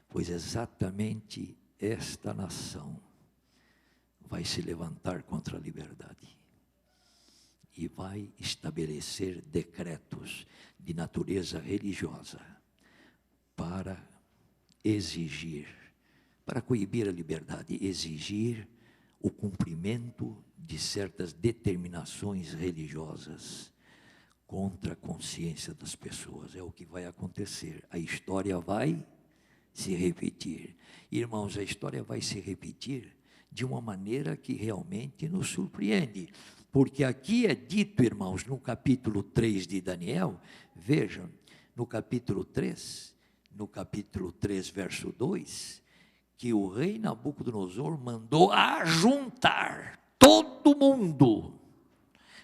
Pois exatamente esta nação vai se levantar contra a liberdade e vai estabelecer decretos de natureza religiosa para exigir, para coibir a liberdade, exigir o cumprimento de certas determinações religiosas contra a consciência das pessoas. É o que vai acontecer. A história vai se repetir. Irmãos, a história vai se repetir de uma maneira que realmente nos surpreende. Porque aqui é dito, irmãos, no capítulo 3 de Daniel, vejam, no capítulo 3, verso 2, que o rei Nabucodonosor mandou ajuntar todo mundo,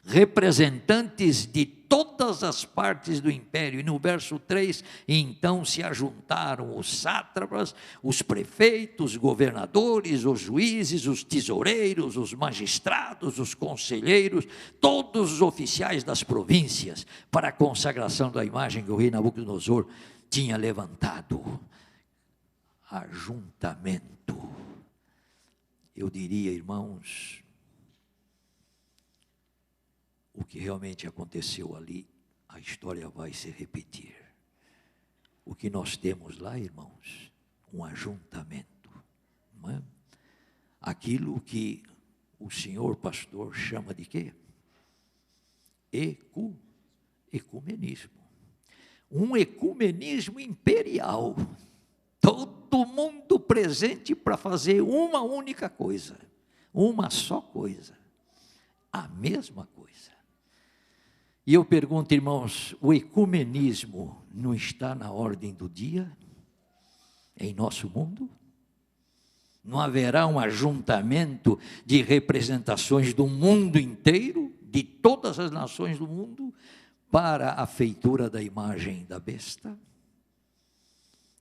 representantes de todas as partes do império. E no verso 3, então se ajuntaram os sátrapas, os prefeitos, os governadores, os juízes, os tesoureiros, os magistrados, os conselheiros, todos os oficiais das províncias, para a consagração da imagem que o rei Nabucodonosor tinha levantado. Ajuntamento. Eu diria, irmãos, o que realmente aconteceu ali, a história vai se repetir. O que nós temos lá, irmãos, um ajuntamento, não é? Aquilo que o senhor pastor chama de quê? Ecumenismo. Um ecumenismo imperial. Todo mundo presente para fazer uma única coisa, uma só coisa, a mesma coisa. E eu pergunto, irmãos, o ecumenismo não está na ordem do dia em nosso mundo? Não haverá um ajuntamento de representações do mundo inteiro, de todas as nações do mundo, para a feitura da imagem da besta?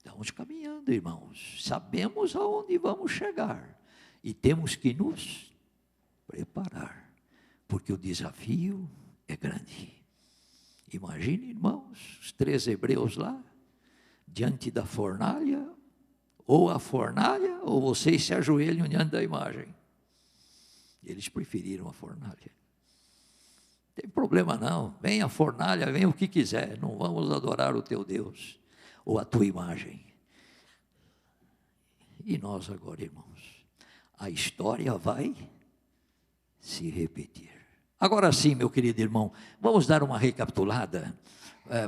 Estamos caminhando, irmãos, sabemos aonde vamos chegar e temos que nos preparar, porque o desafio é grande. Imagine, irmãos, os 3 hebreus lá, diante da fornalha, ou a fornalha, ou vocês se ajoelham diante da imagem. Eles preferiram a fornalha. Não tem problema não, vem a fornalha, vem o que quiser, não vamos adorar o teu Deus, ou a tua imagem. E nós agora, irmãos, a história vai se repetir. Agora sim, meu querido irmão, vamos dar uma recapitulada,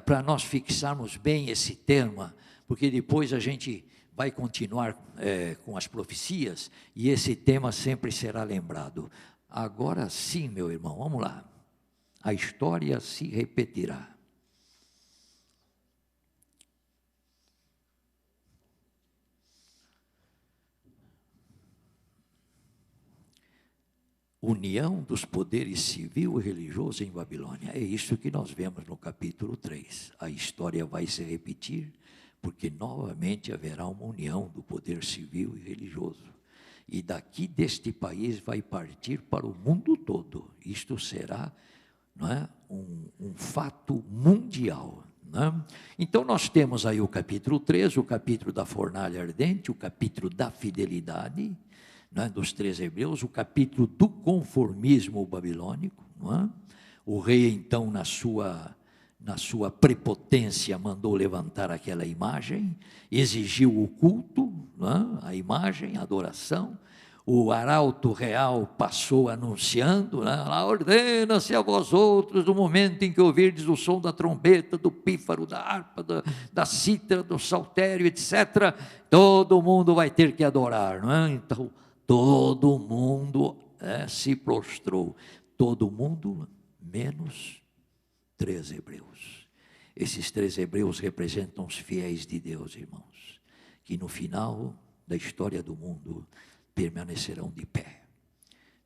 para nós fixarmos bem esse tema, porque depois a gente vai continuar com as profecias, e esse tema sempre será lembrado. Agora sim, meu irmão, vamos lá. A história se repetirá. União dos poderes civil e religioso em Babilônia. É isso que nós vemos no capítulo 3. A história vai se repetir, porque novamente haverá uma união do poder civil e religioso. E daqui deste país vai partir para o mundo todo. Isto será, não é, um fato mundial. Não é? Então nós temos aí o capítulo 3, o capítulo da fornalha ardente, o capítulo da fidelidade, não é, dos 3 hebreus, o capítulo do conformismo babilônico. Não é? O rei então na sua prepotência mandou levantar aquela imagem, exigiu o culto, não é? A imagem, a adoração. O arauto real passou anunciando, né? Lá, ordena-se a vós outros, no momento em que ouvirdes o som da trombeta, do pífaro, da harpa, da cítara, do saltério, etc., todo mundo vai ter que adorar, não é? Então, todo mundo se prostrou, todo mundo menos 3 hebreus. Esses 3 hebreus representam os fiéis de Deus, irmãos, que no final da história do mundo permanecerão de pé,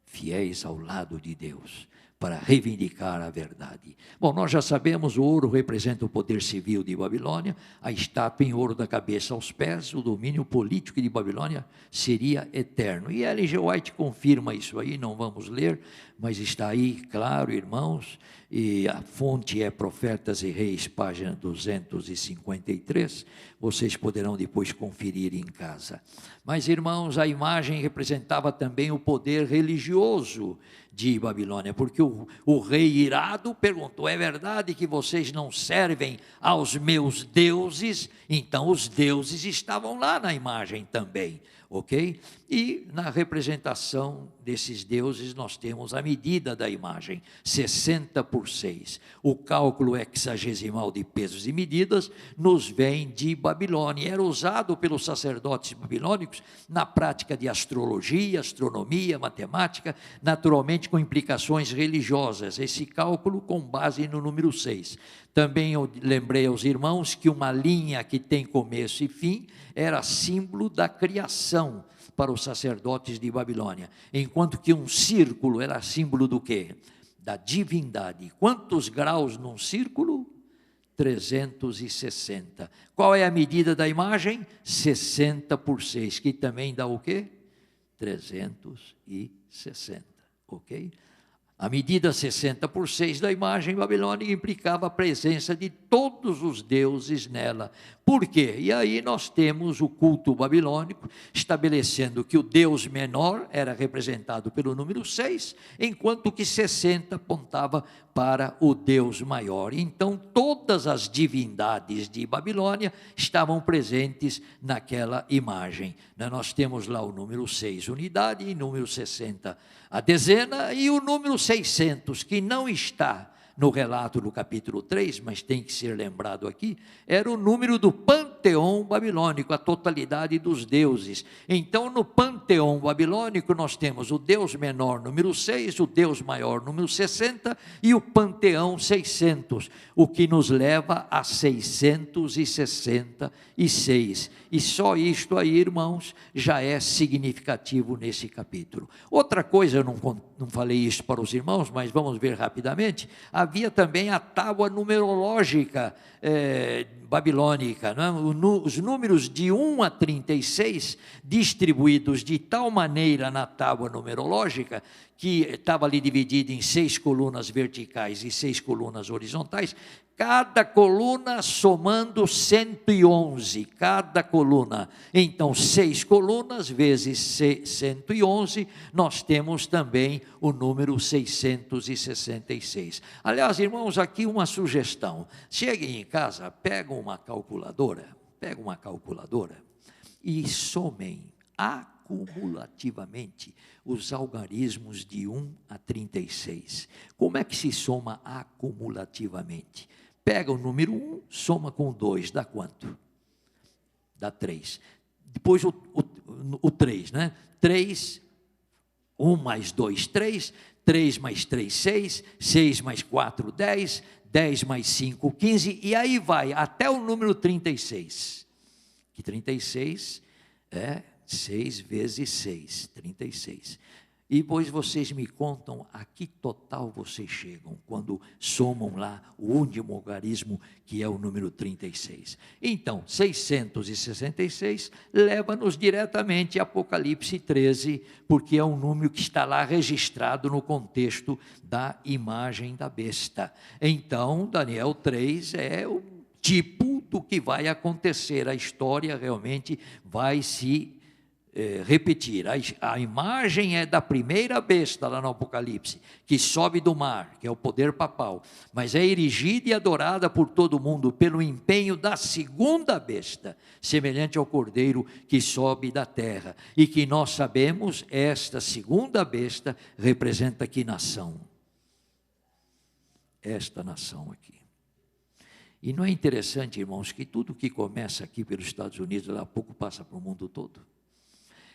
fiéis ao lado de Deus, para reivindicar a verdade. Bom, nós já sabemos, o ouro representa o poder civil de Babilônia, a estátua em ouro da cabeça aos pés, o domínio político de Babilônia seria eterno. E Ellen G. White confirma isso aí, não vamos ler, mas está aí, claro, irmãos, e a fonte é Profetas e Reis, página 253, vocês poderão depois conferir em casa. Mas, irmãos, a imagem representava também o poder religioso de Babilônia, porque o rei irado perguntou, é verdade que vocês não servem aos meus deuses? Então os deuses estavam lá na imagem também. ok? E na representação desses deuses nós temos a medida da imagem, 60 por 6. O cálculo hexagesimal de pesos e medidas nos vem de Babilônia. Era usado pelos sacerdotes babilônicos na prática de astrologia, astronomia, matemática, naturalmente com implicações religiosas. Esse cálculo com base no número 6. Também eu lembrei aos irmãos que uma linha que tem começo e fim era símbolo da criação para os sacerdotes de Babilônia, enquanto que um círculo era símbolo do quê? Da divindade. Quantos graus num círculo? 360. Qual é a medida da imagem? 60 por 6, que também dá o quê? 360, ok? A medida 60 por 6 da imagem babilônica implicava a presença de todos os deuses nela. Por quê? E aí nós temos o culto babilônico, estabelecendo que o Deus menor era representado pelo número 6, enquanto que 60 apontava para o Deus maior. Então, todas as divindades de Babilônia estavam presentes naquela imagem. Nós temos lá o número 6, unidade, e número 60, a dezena, e o número 600, que não está no relato do capítulo 3, mas tem que ser lembrado aqui, era o número do panteão babilônico, a totalidade dos deuses. Então, no panteão babilônico, nós temos o Deus menor, número 6, o Deus maior, número 60, e o panteão 600, o que nos leva a 666. E só isto aí, irmãos, já é significativo nesse capítulo. Outra coisa, eu não falei isso para os irmãos, mas vamos ver rapidamente. Havia também a tábua numerológica babilônica, não é? Os números de 1 a 36, distribuídos de tal maneira na tábua numerológica, que estava ali dividido em 6 colunas verticais e 6 colunas horizontais, cada coluna somando 111, cada coluna. Então, 6 colunas vezes 111, nós temos também o número 666. Aliás, irmãos, aqui uma sugestão. Cheguem em casa, pegam uma calculadora e somem acumulativamente os algarismos de 1 a 36. Como é que se soma acumulativamente? Pega o número 1, soma com 2, dá quanto? Dá 3. Depois o 3, né? 3, 1 mais 2, 3, 3 mais 3, 6, 6 mais 4, 10, 10 mais 5, 15, e aí vai até o número 36, que 36 é 6 vezes 6, 36. E depois vocês me contam a que total vocês chegam, quando somam lá o último algarismo, que é o número 36. Então, 666 leva-nos diretamente a Apocalipse 13, porque é um número que está lá registrado no contexto da imagem da besta. Então, Daniel 3 é o tipo do que vai acontecer, a história realmente vai se repetir. A imagem é da primeira besta lá no Apocalipse, que sobe do mar, que é o poder papal, mas é erigida e adorada por todo mundo pelo empenho da segunda besta, semelhante ao cordeiro que sobe da terra, e que nós sabemos, esta segunda besta representa que nação? Esta nação aqui. E não é interessante, irmãos, que tudo que começa aqui pelos Estados Unidos, lá a pouco passa para o mundo todo?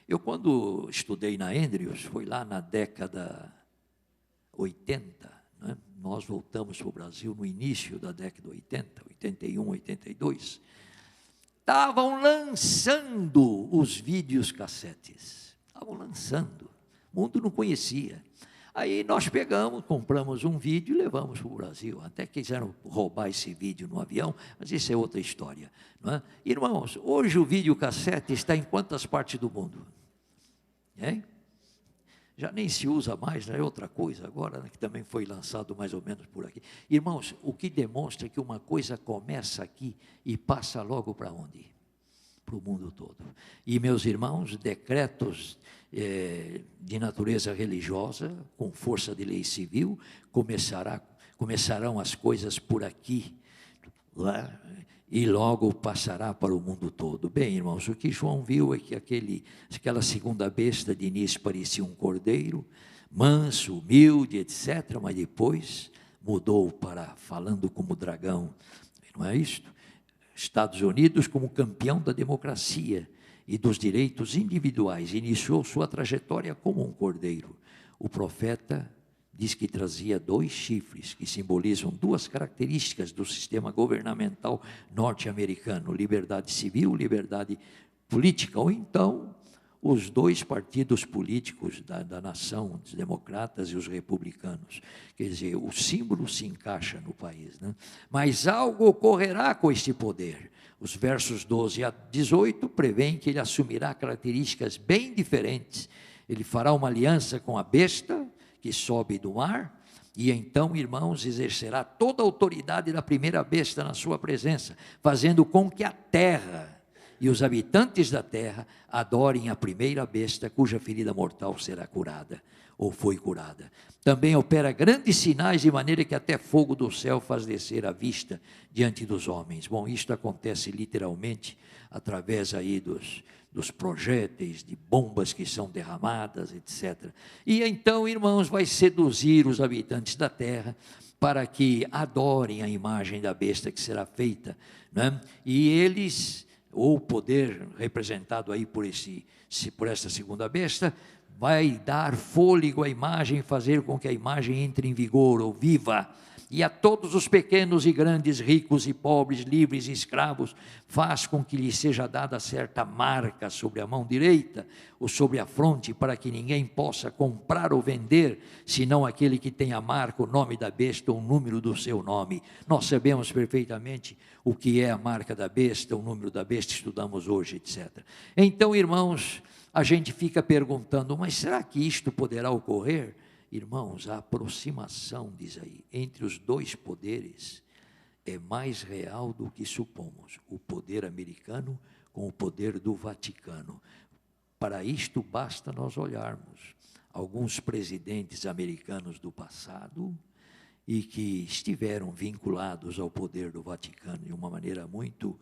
Eu, quando estudei na Andrews, foi lá na década 80, né? Nós voltamos para o Brasil no início da década 80, 81, 82. Estavam lançando os vídeos cassetes. Estavam lançando. O mundo não conhecia. Aí nós pegamos, compramos um vídeo e levamos para o Brasil. Até quiseram roubar esse vídeo no avião, mas isso é outra história, não é? Irmãos, hoje o videocassete está em quantas partes do mundo? Já nem se usa mais, é outra coisa agora, né, que também foi lançado mais ou menos por aqui. Irmãos, o que demonstra que uma coisa começa aqui e passa logo para onde? Para o mundo todo. E, meus irmãos, decretos de natureza religiosa, com força de lei civil, começarão as coisas por aqui, lá, e logo passará para o mundo todo. Bem, irmãos, o que João viu é que aquela segunda besta de início parecia um cordeiro, manso, humilde, etc., mas depois mudou para falando como dragão, não é isto? Estados Unidos, como campeão da democracia e dos direitos individuais, iniciou sua trajetória como um cordeiro. O profeta diz que trazia 2 chifres, que simbolizam 2 características do sistema governamental norte-americano: liberdade civil, liberdade política, ou então os 2 partidos políticos da nação, os democratas e os republicanos. Quer dizer, o símbolo se encaixa no país, né? Mas algo ocorrerá com este poder. Os versos 12 a 18 prevêem que ele assumirá características bem diferentes. Ele fará uma aliança com a besta que sobe do mar, e então, irmãos, exercerá toda a autoridade da primeira besta na sua presença, fazendo com que a terra e os habitantes da terra adorem a primeira besta, cuja ferida mortal será curada, ou foi curada. Também opera grandes sinais, de maneira que até fogo do céu faz descer a vista diante dos homens. Bom, isto acontece literalmente através aí dos projéteis, de bombas que são derramadas, etc. E então, irmãos, vai seduzir os habitantes da terra para que adorem a imagem da besta que será feita, né? E eles, ou o poder representado aí por essa segunda besta, vai dar fôlego à imagem, fazer com que a imagem entre em vigor, ou viva. E a todos os pequenos e grandes, ricos e pobres, livres e escravos, faz com que lhe seja dada certa marca sobre a mão direita ou sobre a fronte, para que ninguém possa comprar ou vender, senão aquele que tem a marca, o nome da besta ou o número do seu nome. Nós sabemos perfeitamente o que é a marca da besta, o número da besta, estudamos hoje, etc. Então, irmãos, a gente fica perguntando, mas será que isto poderá ocorrer? Irmãos, a aproximação, diz aí, entre os 2 poderes é mais real do que supomos. O poder americano com o poder do Vaticano. Para isto basta nós olharmos alguns presidentes americanos do passado e que estiveram vinculados ao poder do Vaticano de uma maneira muito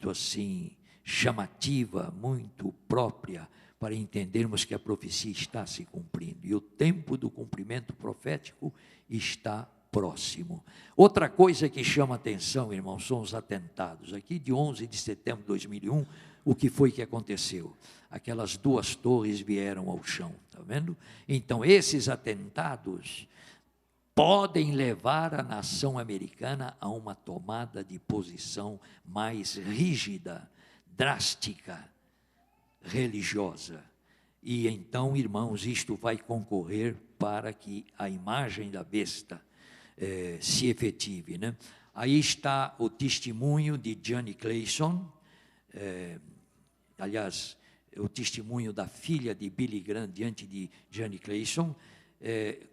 assim chamativa, muito própria, para entendermos que a profecia está se cumprindo, e o tempo do cumprimento profético está próximo. Outra coisa que chama atenção, irmãos, são os atentados. Aqui de 11 de setembro de 2001, o que foi que aconteceu? Aquelas 2 torres vieram ao chão, está vendo? Então, esses atentados podem levar a nação americana a uma tomada de posição mais rígida, drástica, religiosa. E então, irmãos, isto vai concorrer para que a imagem da besta se efetive, né? Aí está o testemunho de Johnny Clayson, aliás, o testemunho da filha de Billy Graham diante de Johnny Clayson,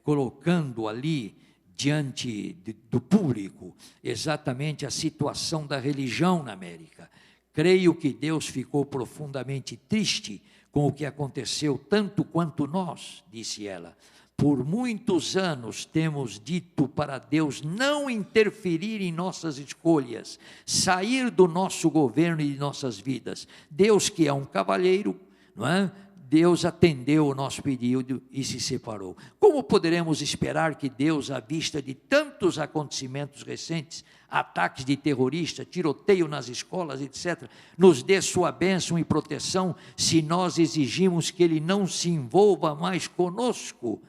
colocando ali diante do público exatamente a situação da religião na América. Creio que Deus ficou profundamente triste com o que aconteceu, tanto quanto nós, disse ela. Por muitos anos temos dito para Deus não interferir em nossas escolhas, sair do nosso governo e de nossas vidas. Deus, que é um cavalheiro, não é? Deus atendeu o nosso pedido e se separou. Como poderemos esperar que Deus, à vista de tantos acontecimentos recentes, ataques de terroristas, tiroteio nas escolas, etc., nos dê sua bênção e proteção, se nós exigimos que Ele não se envolva mais conosco?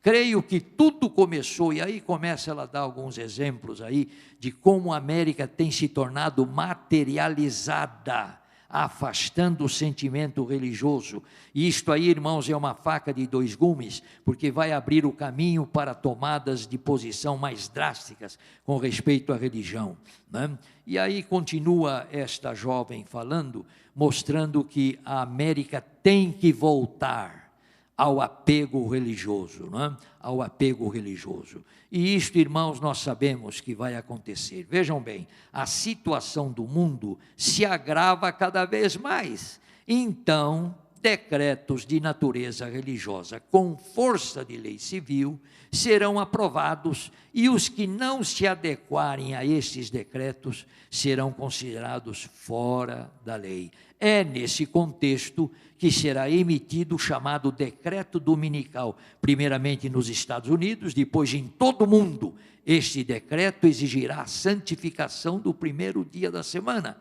Creio que tudo começou, e aí começa ela a dar alguns exemplos aí, de como a América tem se tornado materializada, afastando o sentimento religioso. E isto aí, irmãos, é uma faca de 2 gumes, porque vai abrir o caminho para tomadas de posição mais drásticas com respeito à religião, né? E aí continua esta jovem falando, mostrando que a América tem que voltar ao apego religioso, não é? Ao apego religioso. E isto, irmãos, nós sabemos que vai acontecer. Vejam bem, a situação do mundo se agrava cada vez mais. Então, decretos de natureza religiosa com força de lei civil serão aprovados, e os que não se adequarem a estes decretos serão considerados fora da lei. É nesse contexto que será emitido o chamado decreto dominical, primeiramente nos Estados Unidos, depois em todo o mundo. Este decreto exigirá a santificação do primeiro dia da semana.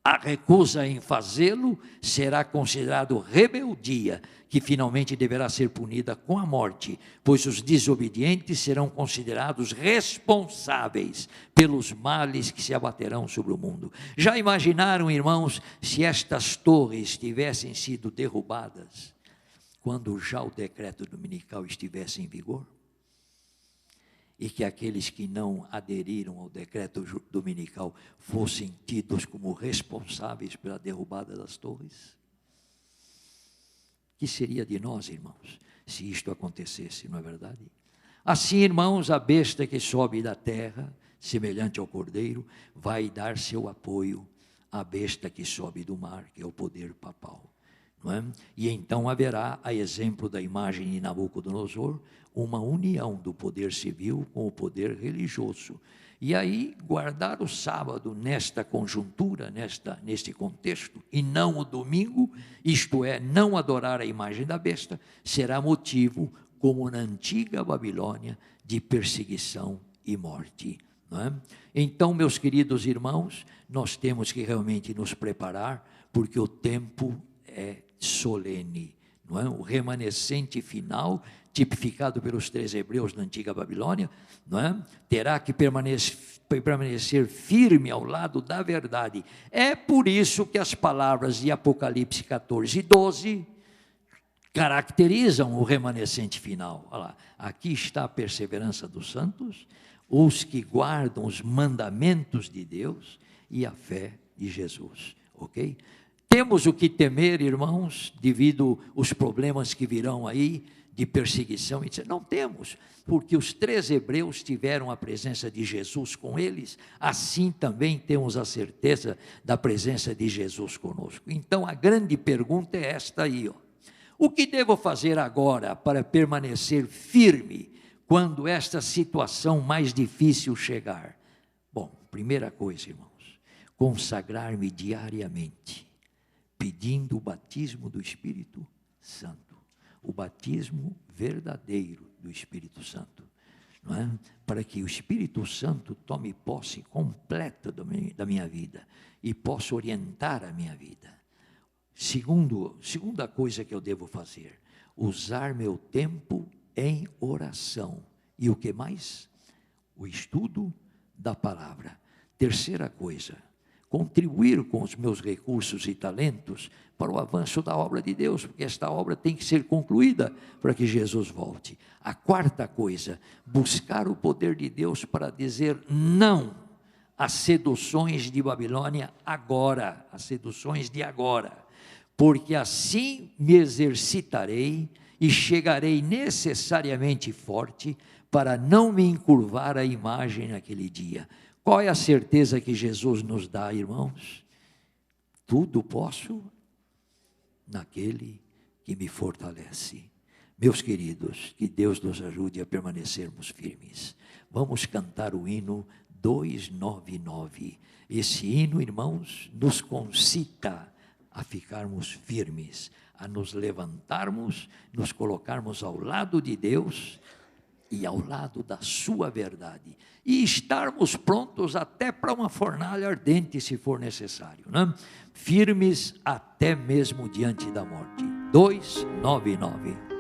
A recusa em fazê-lo será considerado rebeldia, que finalmente deverá ser punida com a morte, pois os desobedientes serão considerados responsáveis pelos males que se abaterão sobre o mundo. Já imaginaram, irmãos, se estas torres tivessem sido derrubadas quando já o decreto dominical estivesse em vigor? E que aqueles que não aderiram ao decreto dominical fossem tidos como responsáveis pela derrubada das torres? Que seria de nós, irmãos, se isto acontecesse, não é verdade? Assim, irmãos, a besta que sobe da terra, semelhante ao cordeiro, vai dar seu apoio à besta que sobe do mar, que é o poder papal. Não é? E então haverá, a exemplo da imagem de Nabucodonosor, uma união do poder civil com o poder religioso. E aí, guardar o sábado nesta conjuntura, neste contexto, e não o domingo, isto é, não adorar a imagem da besta, será motivo, como na antiga Babilônia, de perseguição e morte. Não é? Então, meus queridos irmãos, nós temos que realmente nos preparar, porque o tempo é solene, não é? O remanescente final, tipificado pelos 3 hebreus na antiga Babilônia, não é? Terá que permanecer firme ao lado da verdade. É por isso que as palavras de Apocalipse 14 e 12 caracterizam o remanescente final. Olha lá, aqui está a perseverança dos santos, os que guardam os mandamentos de Deus e a fé de Jesus, ok? Temos o que temer, irmãos, devido aos problemas que virão aí, de perseguição, etc. Não temos, porque os 3 hebreus tiveram a presença de Jesus com eles, assim também temos a certeza da presença de Jesus conosco. Então a grande pergunta é esta aí, ó. O que devo fazer agora para permanecer firme quando esta situação mais difícil chegar? Bom, primeira coisa, irmãos, consagrar-me diariamente, pedindo o batismo do Espírito Santo, o batismo verdadeiro do Espírito Santo, não é? Para que o Espírito Santo tome posse completa da minha vida e possa orientar a minha vida. Segunda coisa que eu devo fazer, usar meu tempo em oração. E o que mais? O estudo da palavra. Terceira coisa, contribuir com os meus recursos e talentos para o avanço da obra de Deus, porque esta obra tem que ser concluída para que Jesus volte. A quarta coisa, buscar o poder de Deus para dizer não às seduções de Babilônia agora, às seduções de agora, porque assim me exercitarei e chegarei necessariamente forte para não me encurvar à imagem naquele dia. Qual é a certeza que Jesus nos dá, irmãos? Tudo posso naquele que me fortalece. Meus queridos, que Deus nos ajude a permanecermos firmes. Vamos cantar o hino 299. Esse hino, irmãos, nos concita a ficarmos firmes, a nos levantarmos, nos colocarmos ao lado de Deus e ao lado da sua verdade, e estarmos prontos até para uma fornalha ardente, se for necessário, né? Firmes até mesmo diante da morte. 299.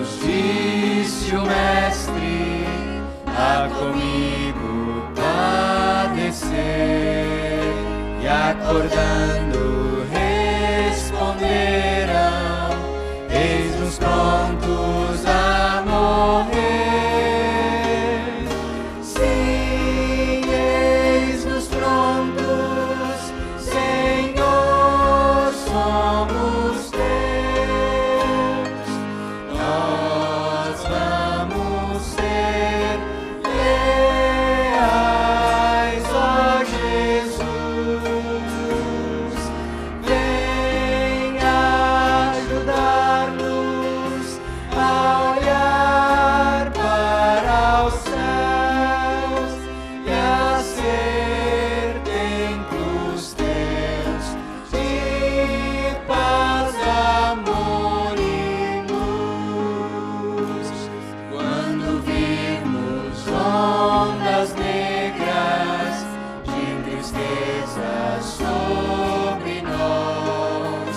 nos disse o Mestre, há comigo padecer, e acordando responderam, eis-nos prontos a morrer. Sim, eis-nos prontos, Senhor, somos teus. Nós vamos ser leais, ó Jesus. Vem ajudar-nos a olhar para os céus e a ser templos teus de paz, amor e luz. Quando virmos ondas negras de tristeza sobre nós,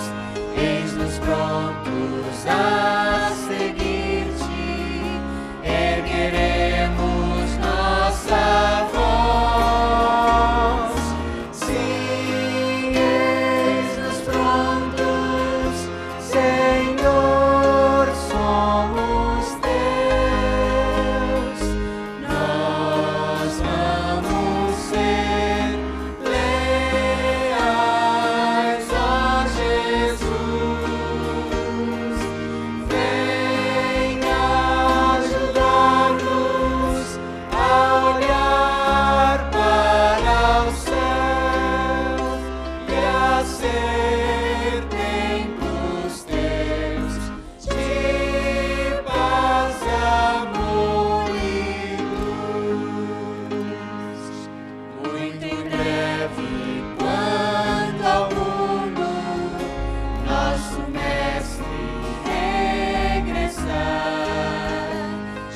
eis-nos prontos a seguir-te, ergueremos nossa voz. Sim, eis-nos prontos, Senhor, somos teus. Nós vamos ser leais, ó Jesus. Vem ajudar-nos a olhar para os céus e a ser templos teus de paz, amor e luz. Muito em breve, quando ao mundo nosso Mestre regressar,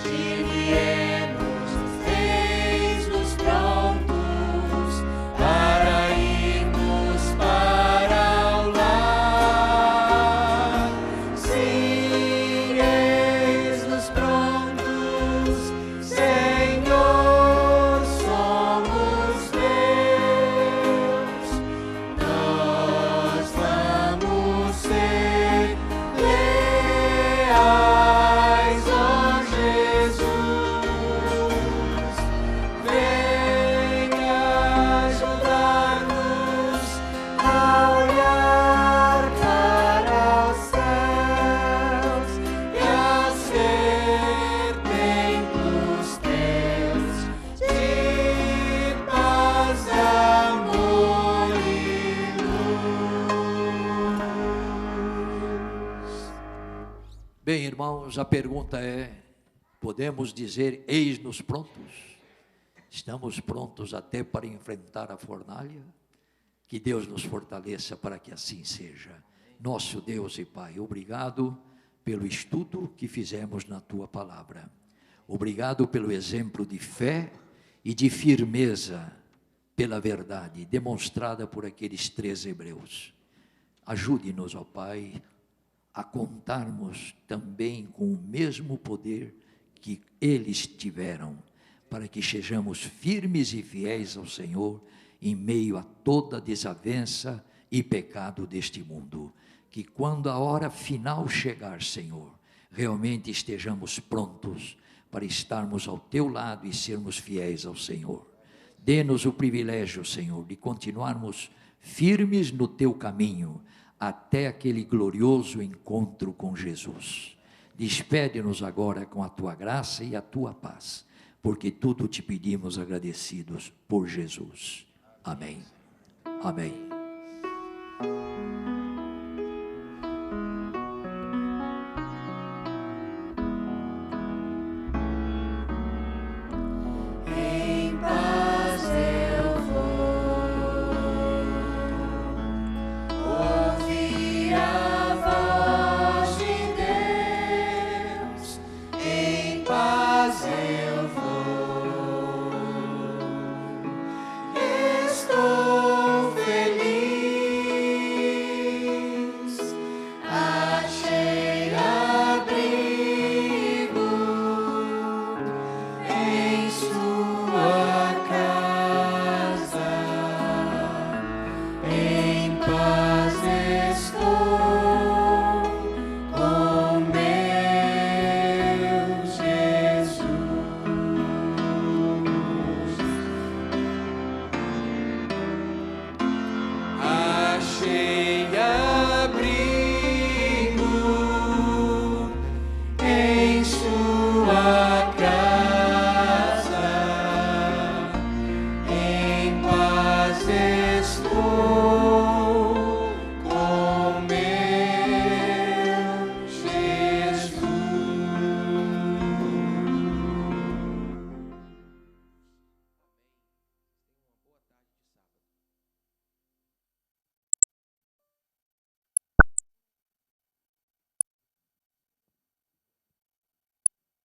diremos, eis-nos prontos para irmos para o lar. Sim, eis-nos prontos, Senhor, somos teus. Nós vamos ser leais, ó Jesus. Vem ajudar-nos a olhar para os céus e a ser templos teus de paz, amor e luz. Bem, irmãos, a pergunta é: podemos dizer, eis-nos prontos? Estamos prontos até para enfrentar a fornalha? Que Deus nos fortaleça para que assim seja. Nosso Deus e Pai, obrigado pelo estudo que fizemos na Tua Palavra. Obrigado pelo exemplo de fé e de firmeza pela verdade demonstrada por aqueles 3 hebreus. Ajude-nos, ó Pai, a contarmos também com o mesmo poder que eles tiveram, para que sejamos firmes e fiéis ao Senhor em meio a toda desavença e pecado deste mundo. Que quando a hora final chegar, Senhor, realmente estejamos prontos para estarmos ao Teu lado e sermos fiéis ao Senhor. Dê-nos o privilégio, Senhor, de continuarmos firmes no Teu caminho, até aquele glorioso encontro com Jesus. Despede-nos agora com a Tua graça e a Tua paz, porque tudo te pedimos agradecidos por Jesus. Amém. Amém.